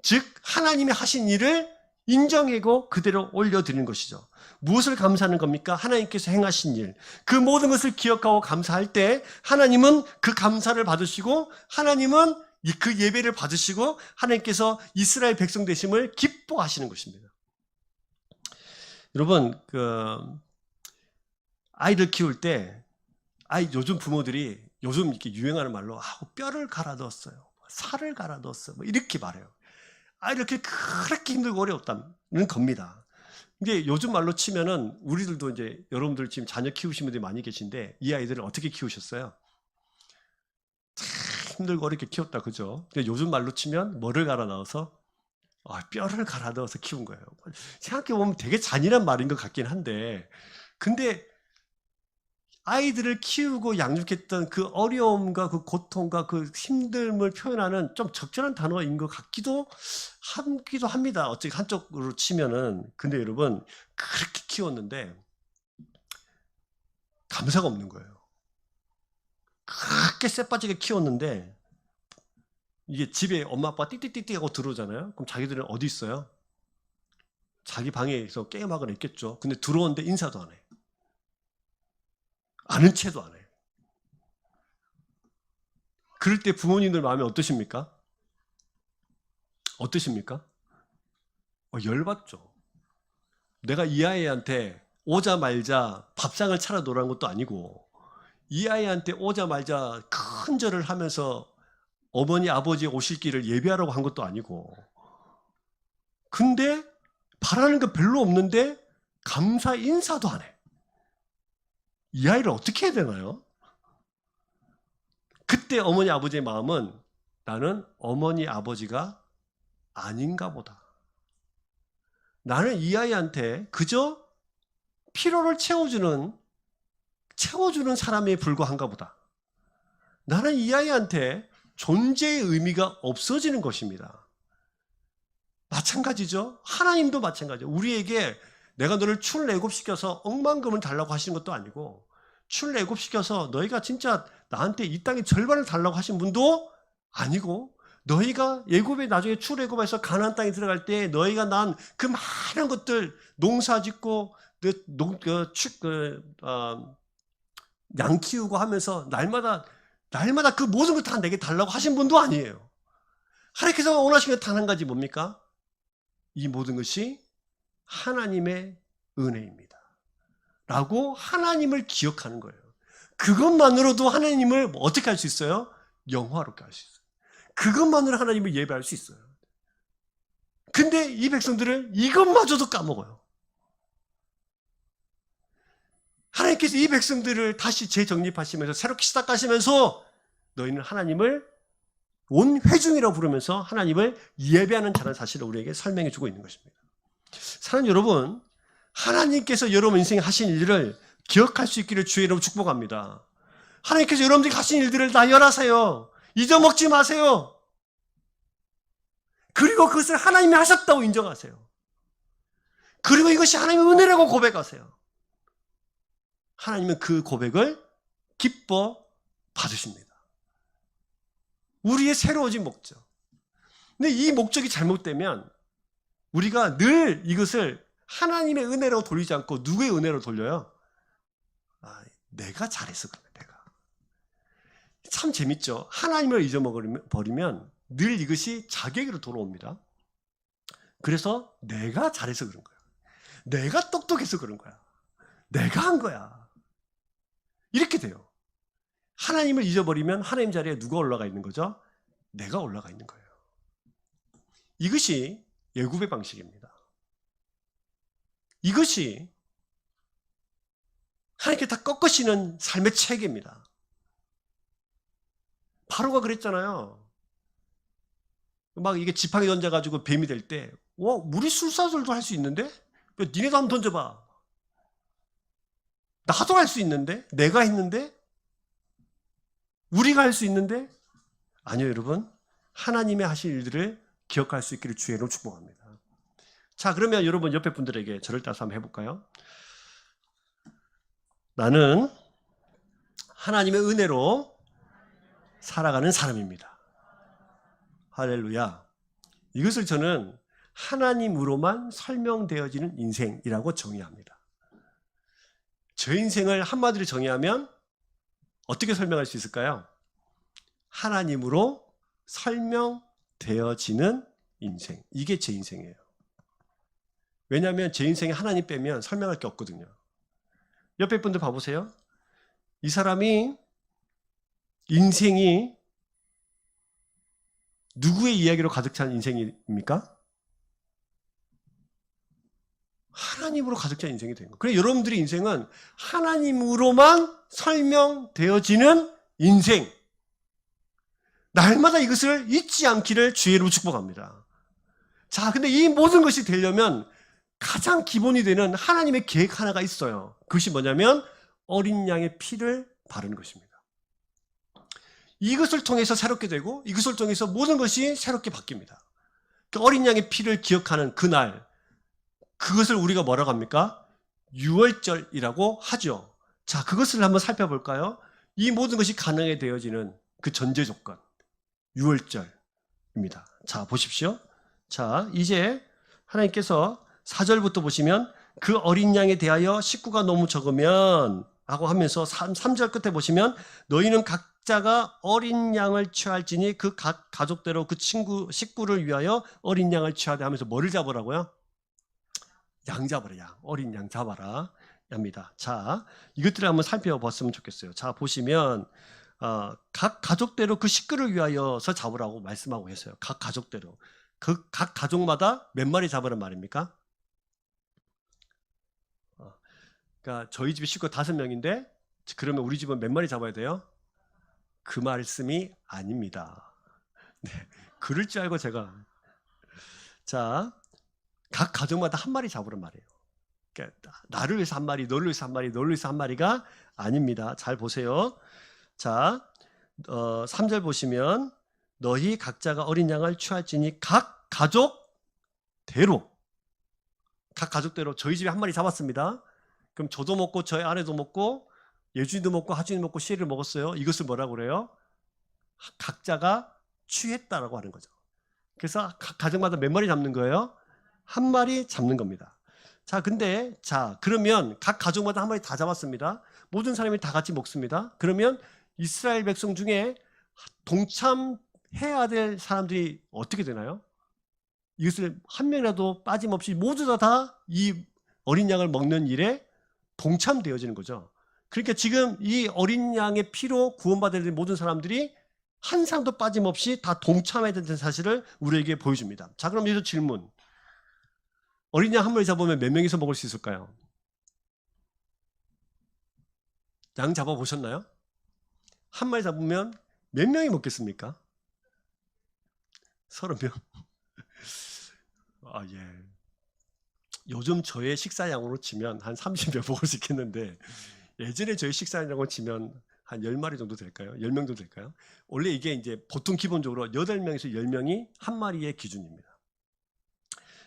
즉 하나님이 하신 일을 인정하고 그대로 올려드리는 것이죠. 무엇을 감사하는 겁니까? 하나님께서 행하신 일. 그 모든 것을 기억하고 감사할 때 하나님은 그 감사를 받으시고 하나님은 그 예배를 받으시고 하나님께서 이스라엘 백성 되심을 기뻐하시는 것입니다. 여러분 아이들 키울 때 요즘 부모들이 요즘 이렇게 유행하는 말로 뼈를 갈아 넣었어요. 살을 갈아 넣었어요. 뭐 이렇게 말해요. 이렇게 그렇게 힘들고 어려웠다는 겁니다. 근데 요즘 말로 치면은 우리들도 이제 여러분들 지금 자녀 키우신 분들이 많이 계신데 이 아이들을 어떻게 키우셨어요? 참 힘들고 어렵게 키웠다, 그죠? 근데 요즘 말로 치면 뭐를 갈아 넣어서? 뼈를 갈아 넣어서 키운 거예요. 생각해보면 되게 잔인한 말인 것 같긴 한데, 근데 아이들을 키우고 양육했던 그 어려움과 그 고통과 그 힘듦을 표현하는 좀 적절한 단어인 것 같기도 합니다. 어차피 한쪽으로 치면은. 근데 여러분, 그렇게 키웠는데 감사가 없는 거예요. 그렇게 쎄빠지게 키웠는데 이게 집에 엄마 아빠 띠띠띠띠 하고 들어오잖아요. 그럼 자기들은 어디 있어요? 자기 방에서 게임하거나 있겠죠. 근데 들어오는데 인사도 안 해. 아는 체도 안 해. 그럴 때 부모님들 마음이 어떠십니까? 열받죠. 내가 이 아이한테 오자말자 밥상을 차려 놓으라는 것도 아니고 이 아이한테 오자말자 큰 절을 하면서 어머니 아버지 오실 길을 예배하라고 한 것도 아니고, 근데 바라는 거 별로 없는데 감사 인사도 안 해. 이 아이를 어떻게 해야 되나요? 그때 어머니 아버지의 마음은 나는 어머니 아버지가 아닌가 보다. 나는 이 아이한테 그저 피로를 채워주는 사람에 불과한가 보다. 나는 이 아이한테 존재의 의미가 없어지는 것입니다. 마찬가지죠. 하나님도 마찬가지죠. 우리에게 내가 너를 출애굽시켜서 억만금을 달라고 하시는 것도 아니고, 출애굽시켜서 너희가 진짜 나한테 이 땅의 절반을 달라고 하신 분도 아니고, 너희가 애굽에 나중에 출애굽해서 가나안 땅에 들어갈 때 너희가 난 그 많은 것들 농사짓고 양 키우고 하면서 날마다 그 모든 걸 다 내게 달라고 하신 분도 아니에요. 하나님께서 원하시는 게 단 한 가지 뭡니까? 이 모든 것이 하나님의 은혜입니다. 라고 하나님을 기억하는 거예요. 그것만으로도 하나님을 어떻게 할 수 있어요? 영화롭게 할 수 있어요. 그것만으로 하나님을 예배할 수 있어요. 근데 이 백성들은 이것마저도 까먹어요. 하나님께서 이 백성들을 다시 재정립하시면서 새롭게 시작하시면서 너희는 하나님을 온 회중이라고 부르면서 하나님을 예배하는 자라는 사실을 우리에게 설명해 주고 있는 것입니다. 사랑하는 여러분, 하나님께서 여러분 인생에 하신 일들을 기억할 수 있기를 주의 이름으로 축복합니다. 하나님께서 여러분들이 하신 일들을 나열하세요. 잊어먹지 마세요. 그리고 그것을 하나님이 하셨다고 인정하세요. 그리고 이것이 하나님의 은혜라고 고백하세요. 하나님은 그 고백을 기뻐 받으십니다. 우리의 새로워진 목적. 근데 이 목적이 잘못되면 우리가 늘 이것을 하나님의 은혜로 돌리지 않고 누구의 은혜로 돌려요? 내가 잘해서 그래, 내가. 참 재밌죠? 하나님을 잊어버리면 늘 이것이 자기에게로 돌아옵니다. 그래서 내가 잘해서 그런 거야. 내가 똑똑해서 그런 거야. 내가 한 거야. 이렇게 돼요. 하나님을 잊어버리면 하나님 자리에 누가 올라가 있는 거죠? 내가 올라가 있는 거예요. 이것이 애굽의 방식입니다. 이것이 하나님께 다 꺾으시는 삶의 체계입니다. 바로가 그랬잖아요. 막 이게 지팡이 던져가지고 뱀이 될 때, 우리 술사들도 할 수 있는데? 니네도 한번 던져봐. 나도 할 수 있는데? 내가 했는데? 우리가 할 수 있는데? 아니요, 여러분. 하나님의 하실 일들을 기억할 수 있기를 주의 이름으로 축복합니다. 자, 그러면 여러분 옆에 분들에게 저를 따라서 한번 해볼까요? 나는 하나님의 은혜로 살아가는 사람입니다. 할렐루야. 이것을 저는 하나님으로만 설명되어지는 인생이라고 정의합니다. 저 인생을 한마디로 정의하면 어떻게 설명할 수 있을까요? 하나님으로 설명되어지는 인생. 이게 제 인생이에요. 왜냐하면 제 인생에 하나님 빼면 설명할 게 없거든요. 옆에 분들 봐보세요. 이 사람이 인생이 누구의 이야기로 가득 찬 인생입니까? 하나님으로 가득 찬 인생이 된 거예요. 그래서 여러분들의 인생은 하나님으로만 설명되어지는 인생. 날마다 이것을 잊지 않기를 주의 이름으로 축복합니다. 자, 근데 이 모든 것이 되려면 가장 기본이 되는 하나님의 계획 하나가 있어요. 그것이 뭐냐면 어린 양의 피를 바르는 것입니다. 이것을 통해서 새롭게 되고 이것을 통해서 모든 것이 새롭게 바뀝니다. 그 어린 양의 피를 기억하는 그날, 그것을 우리가 뭐라고 합니까? 유월절이라고 하죠. 자, 그것을 한번 살펴볼까요? 이 모든 것이 가능해 되어지는 그 전제 조건, 유월절입니다. 자, 보십시오. 자, 이제 하나님께서 4절부터 보시면 그 어린 양에 대하여 식구가 너무 적으면 하고 하면서 3절 끝에 보시면 너희는 각자가 어린 양을 취할지니 그 각 가족대로 그 식구를 위하여 어린 양을 취하되 하면서 뭐를 잡으라고요? 양 잡으라, 양. 어린 양 잡아라. 합니다. 자, 이것들을 한번 살펴봤으면 좋겠어요. 자, 보시면 각 가족대로 그 식구를 위하여서 잡으라고 말씀하고 계세요. 각 가족대로. 그 각 가족마다 몇 마리 잡으란 말입니까? 그러니까 저희 집에 식구 5명인데 그러면 우리 집은 몇 마리 잡아야 돼요? 그 말씀이 아닙니다. 네, 그럴 줄 알고 제가 자, 각 가족마다 한 마리 잡으란 말이에요. 그러니까 나를 위해서 한 마리, 너를 위해서 한 마리, 너를 위해서 한 마리가 아닙니다. 잘 보세요. 자, 3절 보시면 너희 각자가 어린 양을 취할지니 각 가족대로 저희 집에 한 마리 잡았습니다. 그럼 저도 먹고 저희 아내도 먹고 예준이도 먹고 하준이도 먹고 시애를 먹었어요. 이것을 뭐라고 그래요? 각자가 취했다라고 하는 거죠. 그래서 각 가족마다 몇 마리 잡는 거예요? 한 마리 잡는 겁니다. 자, 근데 그러면 각 가족마다 한 마리 다 잡았습니다. 모든 사람이 다 같이 먹습니다. 그러면 이스라엘 백성 중에 동참해야 될 사람들이 어떻게 되나요? 이것을 한 명이라도 빠짐없이 모두 다 이 어린 양을 먹는 일에 동참되어지는 거죠. 그러니까 지금 이 어린 양의 피로 구원받아야 될 모든 사람들이 한 사람도 빠짐없이 다 동참해야 된다는 사실을 우리에게 보여줍니다. 자, 그럼 여기서 질문. 어린 양 한 마리 잡으면 몇 명이서 먹을 수 있을까요? 양 잡아보셨나요? 한 마리 잡으면 몇 명이 먹겠습니까? 30명. 아, 예. 요즘 저의 식사량으로 치면 한 30명 먹을 수 있겠는데, 예전에 저희 식사량으로 치면 한 10마리 정도 될까요? 10명 정도 될까요? 원래 이게 이제 보통 기본적으로 8명에서 10명이 한 마리의 기준입니다.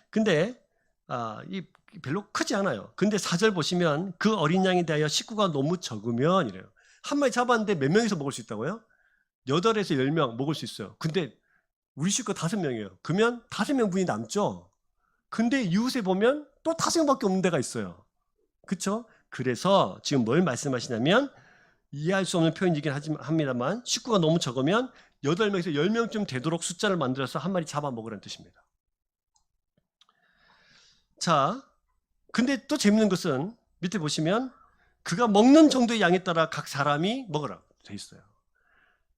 근데 이 별로 크지 않아요. 근데 4절 보시면 그 어린 양에 대하여 식구가 너무 적으면 이래요. 한 마리 잡았는데 몇 명이서 먹을 수 있다고요? 8에서 10명 먹을 수 있어요. 근데 우리 식구 5명이에요. 그러면 5명 분이 남죠. 근데 이웃에 보면 또 5명밖에 없는 데가 있어요. 그렇죠? 그래서 지금 뭘 말씀하시냐면 이해할 수 없는 표현이긴 합니다만 식구가 너무 적으면 8명에서 10명쯤 되도록 숫자를 만들어서 한 마리 잡아먹으라는 뜻입니다. 자, 근데 또 재밌는 것은 밑에 보시면 그가 먹는 정도의 양에 따라 각 사람이 먹으라 돼 있어요.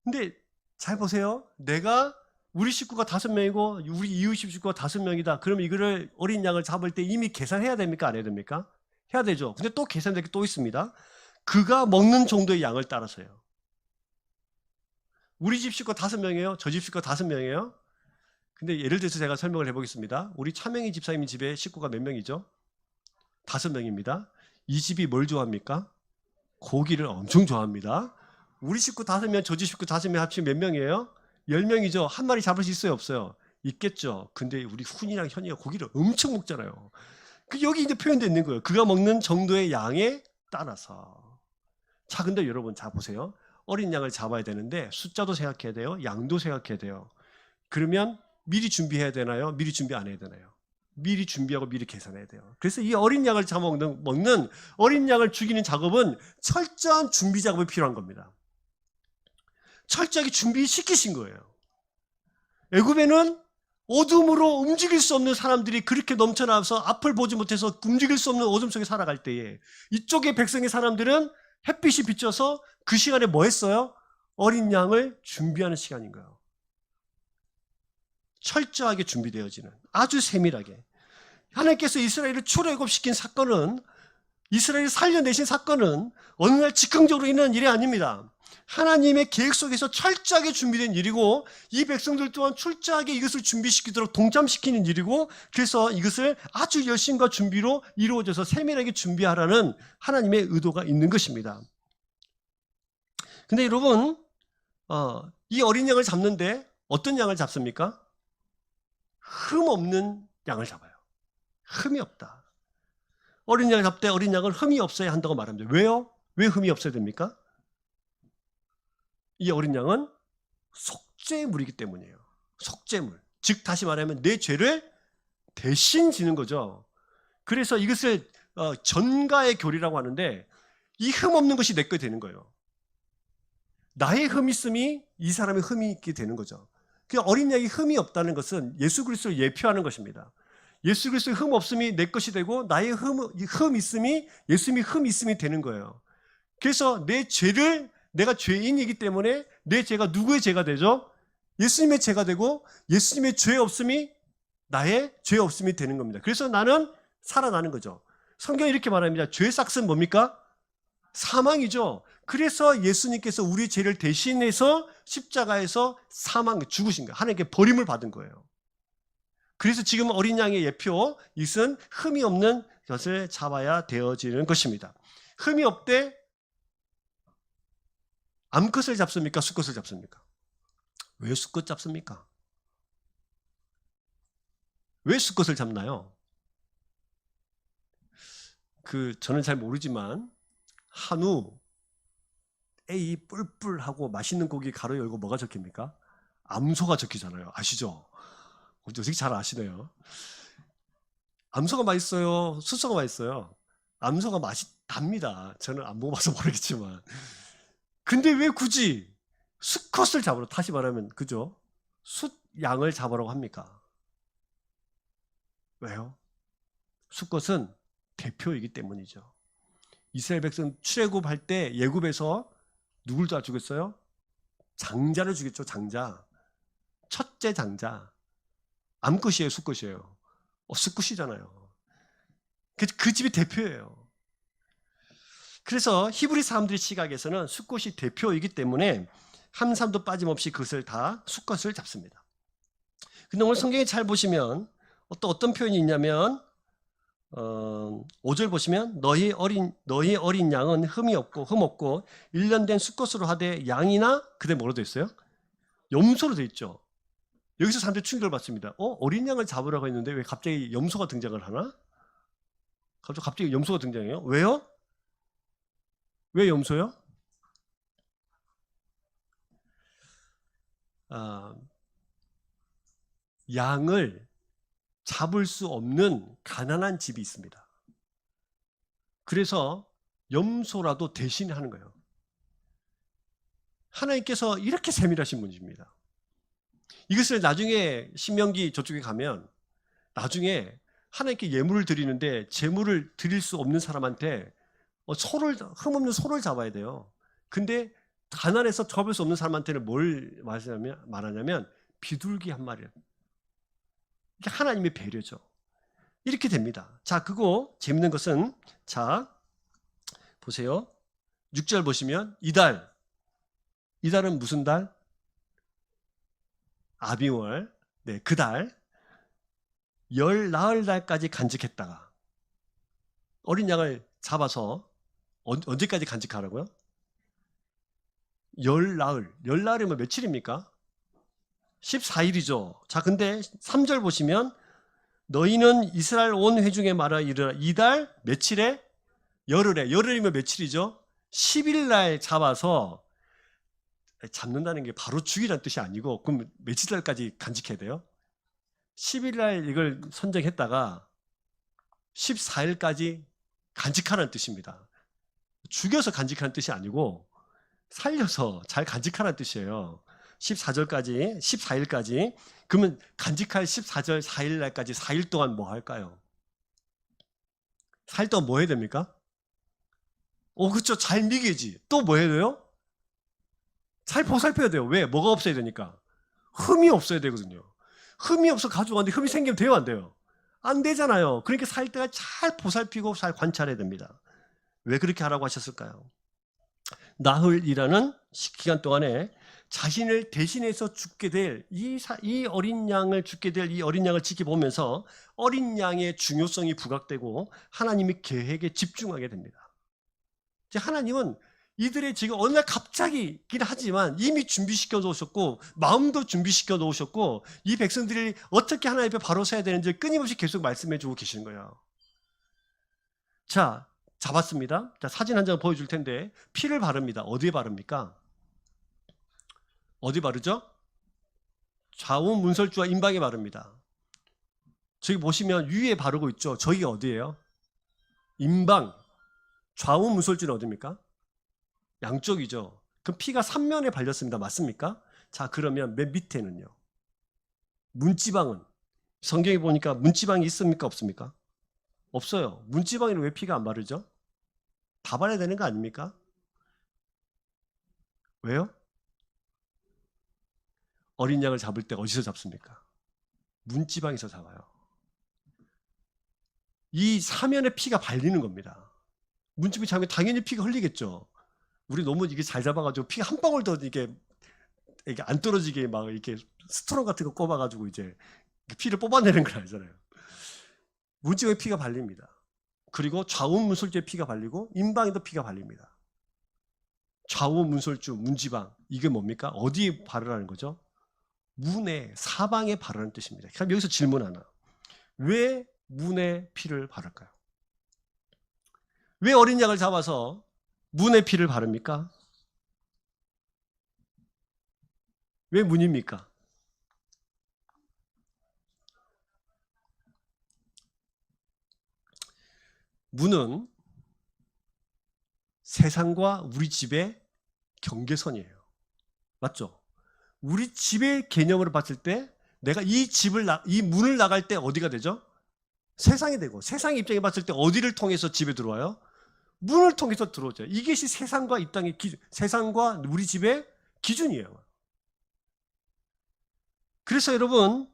근데 잘 보세요. 내가 우리 식구가 5명이고 우리 이웃 식구가 5명이다. 그럼 이거를 어린 양을 잡을 때 이미 계산해야 됩니까? 안 해야 됩니까? 해야 되죠. 근데 또 계산될 게 또 있습니다. 그가 먹는 정도의 양을 따라서요. 우리 집 식구 5명이에요. 저 집 식구 5명이에요. 근데 예를 들어서 제가 설명을 해보겠습니다. 우리 차명희 집사님 집에 식구가 몇 명이죠? 5명입니다. 이 집이 뭘 좋아합니까? 고기를 엄청 좋아합니다. 우리 식구 5명, 저 집 식구 5명 합치면 몇 명이에요? 10명이죠. 한 마리 잡을 수 있어요? 없어요? 있겠죠. 근데 우리 훈이랑 현이가 고기를 엄청 먹잖아요. 여기 이제 표현되어 있는 거예요. 그가 먹는 정도의 양에 따라서. 자, 근데 여러분, 자, 보세요. 어린 양을 잡아야 되는데 숫자도 생각해야 돼요. 양도 생각해야 돼요. 그러면 미리 준비해야 되나요? 미리 준비 안 해야 되나요? 미리 준비하고 미리 계산해야 돼요. 그래서 이 어린 양을 잡아먹는 어린 양을 죽이는 작업은 철저한 준비 작업이 필요한 겁니다. 철저하게 준비시키신 거예요. 애굽에는 어둠으로 움직일 수 없는 사람들이 그렇게 넘쳐나와서 앞을 보지 못해서 움직일 수 없는 어둠 속에 살아갈 때에 이쪽의 백성의 사람들은 햇빛이 비춰서 그 시간에 뭐 했어요? 어린 양을 준비하는 시간인 거예요. 철저하게 준비되어지는, 아주 세밀하게. 하나님께서 이스라엘을 출애굽시킨 사건은, 이스라엘을 살려내신 사건은 어느 날 즉흥적으로 일어난 일이 아닙니다. 하나님의 계획 속에서 철저하게 준비된 일이고 이 백성들 또한 철저하게 이것을 준비시키도록 동참시키는 일이고, 그래서 이것을 아주 열심과 준비로 이루어져서 세밀하게 준비하라는 하나님의 의도가 있는 것입니다. 근데 여러분, 이 어린 양을 잡는데 어떤 양을 잡습니까? 흠 없는 양을 잡아요. 흠이 없다. 어린 양을 잡되 어린 양은 흠이 없어야 한다고 말합니다. 왜요? 왜 흠이 없어야 됩니까? 이 어린 양은 속죄물이기 때문이에요. 속죄물. 즉 다시 말하면 내 죄를 대신 지는 거죠. 그래서 이것을 전가의 교리라고 하는데 이 흠 없는 것이 내 거 되는 거예요. 나의 흠 있음이 이 사람의 흠이 있게 되는 거죠. 그 어린 양이 흠이 없다는 것은 예수 그리스도를 예표하는 것입니다. 예수 그리스도의 흠 없음이 내 것이 되고 나의 흠 있음이 예수님의 흠 있음이 되는 거예요. 그래서 내 죄를, 내가 죄인이기 때문에 내 죄가 누구의 죄가 되죠? 예수님의 죄가 되고 예수님의 죄 없음이 나의 죄 없음이 되는 겁니다. 그래서 나는 살아나는 거죠. 성경이 이렇게 말합니다. 죄의 삭은 뭡니까? 사망이죠. 그래서 예수님께서 우리 죄를 대신해서 십자가에서 죽으신 거예요. 하나님께 버림을 받은 거예요. 그래서 지금 어린 양의 예표, 이것은 흠이 없는 것을 잡아야 되어지는 것입니다. 흠이 없되 암컷을 잡습니까? 수컷을 잡습니까? 왜 수컷 잡습니까? 왜 수컷을 잡나요? 저는 잘 모르지만 한우 에이 뿔뿔하고 맛있는 고기 가로 열고 뭐가 적힙니까? 암소가 적히잖아요. 아시죠? 어떻게 잘 아시네요. 암소가 맛있어요? 숫소가 맛있어요? 암소가 맛이 답니다. 저는 안 먹어봐서 모르겠지만. 근데 왜 굳이 수컷을 잡으러, 다시 말하면 그죠? 숫양을 잡으라고 합니까? 왜요? 수컷은 대표이기 때문이죠. 이스라엘 백성 출애굽할 때 예굽에서 누굴 다 죽였어요? 장자를 죽였죠. 장자. 첫째 장자. 암컷이에요? 수컷이에요? 수컷이잖아요. 그 집이 대표예요. 그래서 히브리 사람들의 시각에서는 숫것이 대표이기 때문에 한 사람도 빠짐없이 그것을 다 숫것을 잡습니다. 근데 오늘 성경에 잘 보시면 어떤 표현이 있냐면 5절 보시면 너희 어린 양은 흠 없고 1년 된 숫것으로 하되 양이나 그대 뭐로 되어 있어요? 염소로 되어 있죠. 여기서 사람들이 충격을 받습니다. 어린 양을 잡으라고 했는데 왜 갑자기 염소가 등장을 하나? 갑자기 염소가 등장해요. 왜요? 왜 염소요? 양을 잡을 수 없는 가난한 집이 있습니다. 그래서 염소라도 대신하는 거예요. 하나님께서 이렇게 세밀하신 분이십니다. 이것을 나중에 신명기 저쪽에 가면 나중에 하나님께 예물을 드리는데 제물을 드릴 수 없는 사람한테 흠없는 소를 잡아야 돼요. 근데 가난해서 잡을 수 없는 사람한테는 뭘 말하냐면 비둘기 한 마리. 이게 하나님의 배려죠. 이렇게 됩니다. 자, 그거 재밌는 것은 자 보세요. 6절 보시면 이달은 무슨 달? 아비월. 네, 그 달. 열 나흘 달까지 간직했다가 어린 양을 잡아서 언제까지 간직하라고요? 열 나흘이면 며칠입니까? 14일이죠. 자, 근데 3절 보시면 너희는 이스라엘 온 회중에 말하 이르라 이달 며칠에? 열흘이면 며칠이죠? 10일 날 잡아서 잡는다는 게 바로 죽이라는 뜻이 아니고 그럼 며칠 날까지 간직해야 돼요? 10일 날 이걸 선정했다가 14일까지 간직하라는 뜻입니다. 죽여서 간직하는 뜻이 아니고 살려서 잘 간직하라는 뜻이에요. 14일까지. 그러면 간직할 14절 4일 날까지 4일 동안 뭐 할까요? 4일 동안 뭐 해야 됩니까? 그렇죠. 잘 먹여야지. 또 뭐 해야 돼요? 잘 보살펴야 돼요. 왜? 뭐가 없어야 되니까? 흠이 없어야 되거든요. 흠이 없어 가져가는데 흠이 생기면 돼요, 안 돼요? 안 되잖아요. 그러니까 살 때가 잘 보살피고 잘 관찰해야 됩니다. 왜 그렇게 하라고 하셨을까요? 나흘이라는 기간 동안에 자신을 대신해서 죽게 될 이 어린 양을 죽게 될 이 어린 양을 지켜보면서 어린 양의 중요성이 부각되고 하나님의 계획에 집중하게 됩니다. 하나님은 이들의 지금 어느 날 갑자기긴 하지만 이미 준비시켜 놓으셨고 마음도 준비시켜 놓으셨고 이 백성들이 어떻게 하나님 앞에 바로 서야 되는지 끊임없이 계속 말씀해 주고 계시는 거예요. 자, 잡았습니다. 자, 사진 한 장 보여줄 텐데 피를 바릅니다. 어디에 바릅니까? 어디 바르죠? 좌우 문설주와 임방에 바릅니다. 저기 보시면 위에 바르고 있죠. 저기가 어디예요? 임방. 좌우 문설주는 어디입니까? 양쪽이죠. 그럼 피가 3면에 발렸습니다. 맞습니까? 자, 그러면 맨 밑에는요. 문지방은 성경에 보니까 문지방이 있습니까? 없습니까? 없어요. 문지방에는 왜 피가 안 바르죠? 다 바라야 되는 거 아닙니까? 왜요? 어린 양을 잡을 때 어디서 잡습니까? 문지방에서 잡아요. 이 사면에 피가 발리는 겁니다. 문지방이 잡으면 당연히 피가 흘리겠죠. 우리 너무 이게 잘 잡아가지고 피가 한 방울 더 이게 안 떨어지게 막 이렇게 스트롱 같은 거 꼽아가지고 이제 피를 뽑아내는 걸 알잖아요. 문지방에 피가 발립니다. 그리고 좌우 문설주에 피가 발리고 임방에도 피가 발립니다. 좌우 문설주, 문지방 이게 뭡니까? 어디에 바르라는 거죠? 문에 사방에 바르라는 뜻입니다. 그럼 여기서 질문 하나. 왜 문에 피를 바를까요? 왜 어린 양을 잡아서 문에 피를 바릅니까? 왜 문입니까? 문은 세상과 우리 집의 경계선이에요. 맞죠? 우리 집의 개념으로 봤을 때 내가 이 문을 나갈 때 어디가 되죠? 세상이 되고 세상의 입장에 봤을 때 어디를 통해서 집에 들어와요? 문을 통해서 들어오죠. 이것이 세상과 이 땅의 기준, 세상과 우리 집의 기준이에요. 그래서 여러분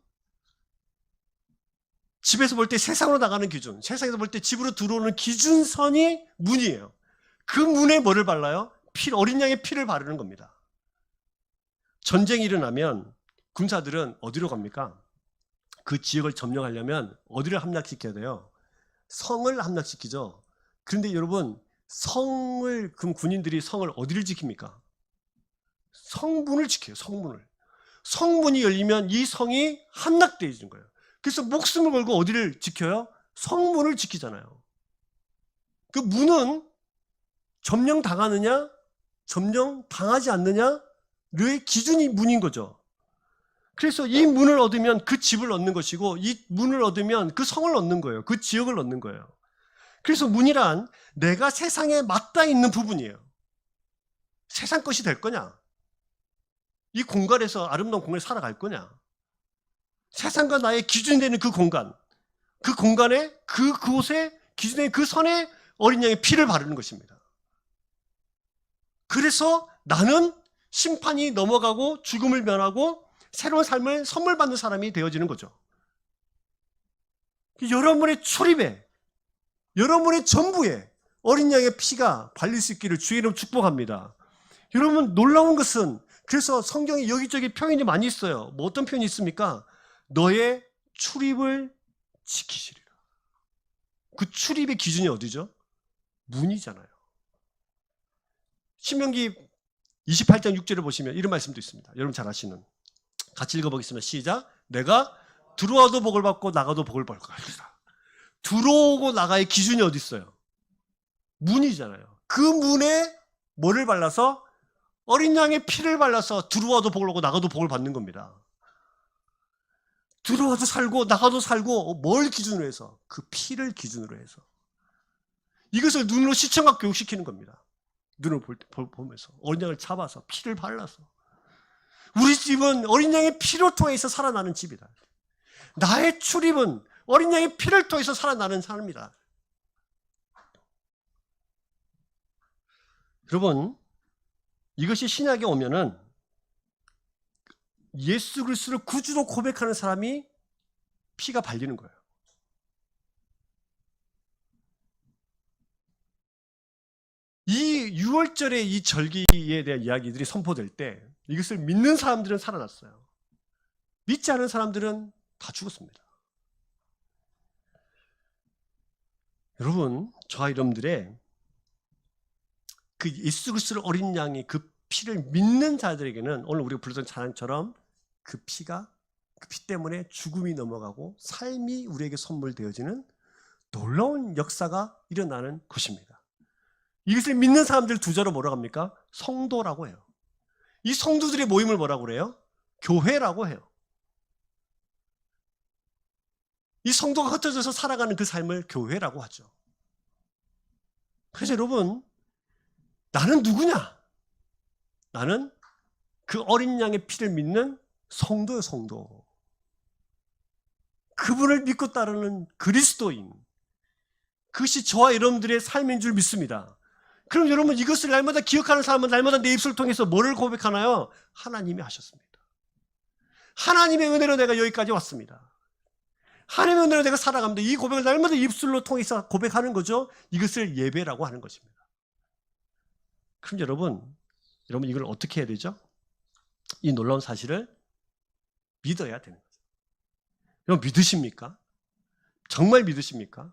집에서 볼 때 세상으로 나가는 기준, 세상에서 볼 때 집으로 들어오는 기준선이 문이에요. 그 문에 뭐를 발라요? 어린 양의 피를 바르는 겁니다. 전쟁이 일어나면 군사들은 어디로 갑니까? 그 지역을 점령하려면 어디를 함락시켜야 돼요? 성을 함락시키죠. 그런데 여러분, 그럼 군인들이 성을 어디를 지킵니까? 성문을 지켜요. 성문을. 성문이 열리면 이 성이 함락되어지는 거예요. 그래서 목숨을 걸고 어디를 지켜요? 성문을 지키잖아요. 그 문은 점령당하느냐, 점령당하지 않느냐의 기준이 문인 거죠. 그래서 이 문을 얻으면 그 집을 얻는 것이고, 이 문을 얻으면 그 성을 얻는 거예요. 그 지역을 얻는 거예요. 그래서 문이란 내가 세상에 맞닿아 있는 부분이에요. 세상 것이 될 거냐? 이 공간에서 아름다운 공간에 살아갈 거냐? 세상과 나의 기준이 되는 그 공간, 그 공간에, 그곳에 기준된 그 선에 어린 양의 피를 바르는 것입니다. 그래서 나는 심판이 넘어가고 죽음을 면하고 새로운 삶을 선물 받는 사람이 되어지는 거죠. 여러분의 출입에, 여러분의 전부에 어린 양의 피가 발릴 수 있기를 주의 이름 축복합니다. 여러분, 놀라운 것은, 그래서 성경에 여기저기 표현이 많이 있어요. 뭐 어떤 표현이 있습니까? 너의 출입을 지키시리라. 그 출입의 기준이 어디죠? 문이잖아요. 신명기 28장 6절을 보시면 이런 말씀도 있습니다. 여러분 잘 아시는. 같이 읽어보겠습니다. 시작. 내가 들어와도 복을 받고 나가도 복을 받을 것이다. 들어오고 나가의 기준이 어디 있어요? 문이잖아요. 그 문에 뭐를 발라서? 어린 양의 피를 발라서 들어와도 복을 받고 나가도 복을 받는 겁니다. 들어와도 살고 나가도 살고 뭘 기준으로 해서? 그 피를 기준으로 해서. 이것을 눈으로 시청각 교육시키는 겁니다. 눈을 보면서 어린 양을 잡아서 피를 발라서. 우리 집은 어린 양의 피를 통해서 살아나는 집이다. 나의 출입은 어린 양의 피를 통해서 살아나는 삶이다. 여러분, 이것이 신약에 오면은 예수 그리스도를 구주로 고백하는 사람이 피가 발리는 거예요. 이 6월절의 이 절기에 대한 이야기들이 선포될 때 이것을 믿는 사람들은 살아났어요. 믿지 않은 사람들은 다 죽었습니다. 여러분, 저와 여러분들의 그 예수 그리스도를 어린 양의 그 피를 믿는 자들에게는 오늘 우리가 불렀던 찬양처럼 그 피 때문에 죽음이 넘어가고 삶이 우리에게 선물되어지는 놀라운 역사가 일어나는 것입니다. 이것을 믿는 사람들 두자로 뭐라고 합니까? 성도라고 해요. 이 성도들의 모임을 뭐라고 그래요? 교회라고 해요. 이 성도가 흩어져서 살아가는 그 삶을 교회라고 하죠. 그래서 여러분, 나는 누구냐? 나는 그 어린 양의 피를 믿는 성도요, 성도. 그분을 믿고 따르는 그리스도인. 그것이 저와 여러분들의 삶인 줄 믿습니다. 그럼 여러분, 이것을 날마다 기억하는 사람은 날마다 내 입술을 통해서 뭐를 고백하나요? 하나님이 하셨습니다. 하나님의 은혜로 내가 여기까지 왔습니다. 하나님의 은혜로 내가 살아갑니다. 이 고백을 날마다 입술로 통해서 고백하는 거죠. 이것을 예배라고 하는 것입니다. 그럼 여러분 이걸 어떻게 해야 되죠? 이 놀라운 사실을 믿어야 되는 거죠. 여러분, 믿으십니까? 정말 믿으십니까?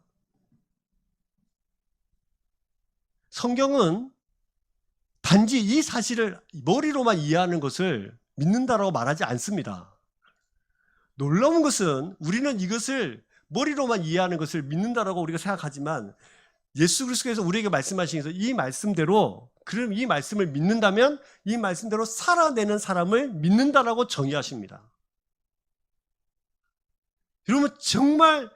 성경은 단지 이 사실을 머리로만 이해하는 것을 믿는다라고 말하지 않습니다. 놀라운 것은 우리는 이것을 머리로만 이해하는 것을 믿는다라고 우리가 생각하지만 예수 그리스도께서 우리에게 말씀하시면서 이 말씀대로, 그럼 이 말씀을 믿는다면 이 말씀대로 살아내는 사람을 믿는다라고 정의하십니다. 여러분, 정말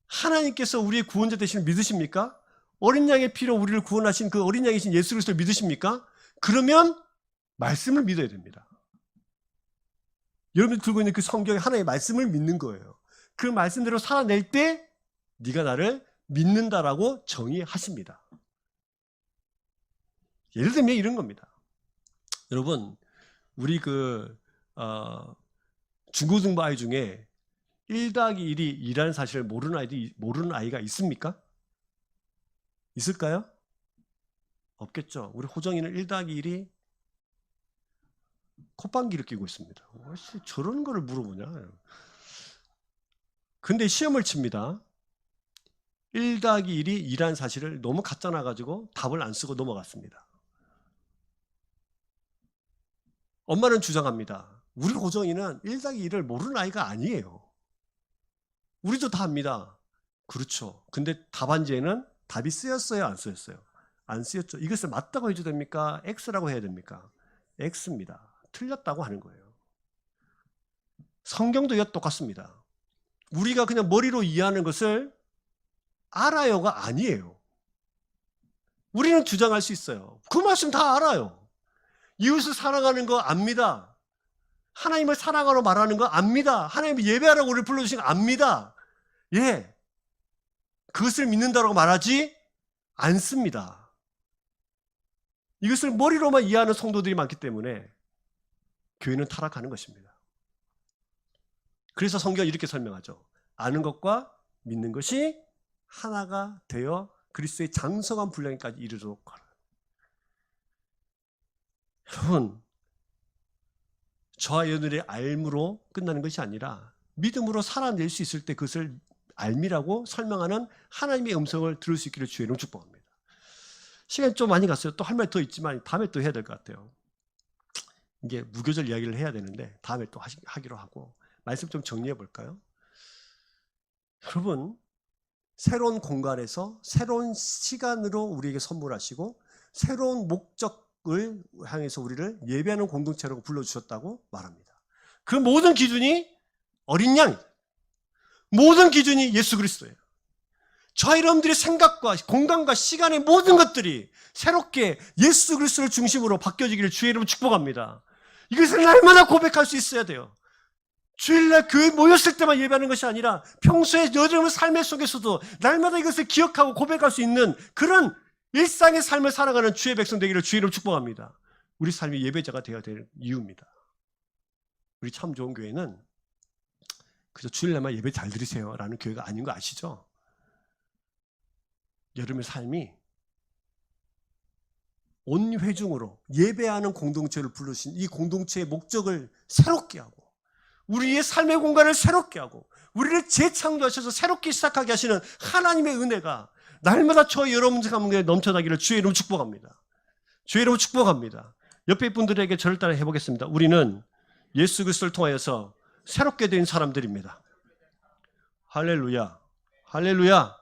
하나님께서 우리의 구원자 되심을 믿으십니까? 어린 양의 피로 우리를 구원하신 그 어린 양이신 예수 그리스도를 믿으십니까? 그러면 말씀을 믿어야 됩니다. 여러분이 들고 있는 그 성경의 하나의 말씀을 믿는 거예요. 그 말씀대로 살아낼 때 네가 나를 믿는다라고 정의하십니다. 예를 들면 이런 겁니다. 여러분, 우리 중고등부 아이 중에 1 더하기 1이 2라는 사실을 모르는 아이가 있습니까? 있을까요? 없겠죠. 우리 호정이는 1 더하기 1이 콧방귀를 끼고 있습니다. 저런 거를 물어보냐. 근데 시험을 칩니다. 1 더하기 1이 2라는 사실을 너무 갖다 놔가지고 답을 안 쓰고 넘어갔습니다. 엄마는 주장합니다. 우리 호정이는 1 더하기 1을 모르는 아이가 아니에요. 우리도 다 합니다. 그렇죠. 근데 답안지에는 답이 쓰였어요, 안 쓰였어요? 안 쓰였죠. 이것을 맞다고 해도 됩니까? X라고 해야 됩니까? X입니다. 틀렸다고 하는 거예요. 성경도 똑같습니다. 우리가 그냥 머리로 이해하는 것을 알아요가 아니에요. 우리는 주장할 수 있어요. 그 말씀 다 알아요. 이웃을 사랑하는 거 압니다. 하나님을 사랑하러 말하는 거 압니다. 하나님을 예배하라고 우리를 불러주신 거 압니다. 예, 그것을 믿는다고 말하지 않습니다. 이것을 머리로만 이해하는 성도들이 많기 때문에 교회는 타락하는 것입니다. 그래서 성경은 이렇게 설명하죠. 아는 것과 믿는 것이 하나가 되어 그리스도의 장성한 분량까지 이르도록 하라. 여러분, 저와 여러분의 알므로 끝나는 것이 아니라 믿음으로 살아낼 수 있을 때 그것을 알미라고 설명하는 하나님의 음성을 들을 수 있기를 주의 이름으로 축복합니다. 시간이 좀 많이 갔어요. 또 할 말 더 있지만 다음에 또 해야 될 것 같아요. 이게 무교절 이야기를 해야 되는데 다음에 또 하기로 하고 말씀 좀 정리해 볼까요? 여러분, 새로운 공간에서 새로운 시간으로 우리에게 선물하시고 새로운 목적을 향해서 우리를 예배하는 공동체라고 불러주셨다고 말합니다. 그 모든 기준이 어린 양이다. 모든 기준이 예수 그리스도예요. 저와 여러분들의 생각과 공간과 시간의 모든 것들이 새롭게 예수 그리스도를 중심으로 바뀌어지기를 주의 이름으로 축복합니다. 이것을 날마다 고백할 수 있어야 돼요. 주일날 교회 모였을 때만 예배하는 것이 아니라 평소에 여러분의 삶의 속에서도 날마다 이것을 기억하고 고백할 수 있는 그런 일상의 삶을 살아가는 주의 백성 되기를 주의 이름으로 축복합니다. 우리 삶이 예배자가 되어야 될 이유입니다. 우리 참 좋은 교회는 그저 주일날만 예배 잘 드리세요 라는 교회가 아닌 거 아시죠? 여러분의 삶이 온 회중으로 예배하는 공동체를 부르신 이 공동체의 목적을 새롭게 하고 우리의 삶의 공간을 새롭게 하고 우리를 재창조하셔서 새롭게 시작하게 하시는 하나님의 은혜가 날마다 저와 여러분들 가운데 넘쳐나기를 주의 이름으로 축복합니다. 주의 이름으로 축복합니다. 옆에 분들에게 저를 따라 해보겠습니다. 우리는 예수 그리스도를 통하여서 새롭게 된 사람들입니다. 할렐루야, 할렐루야.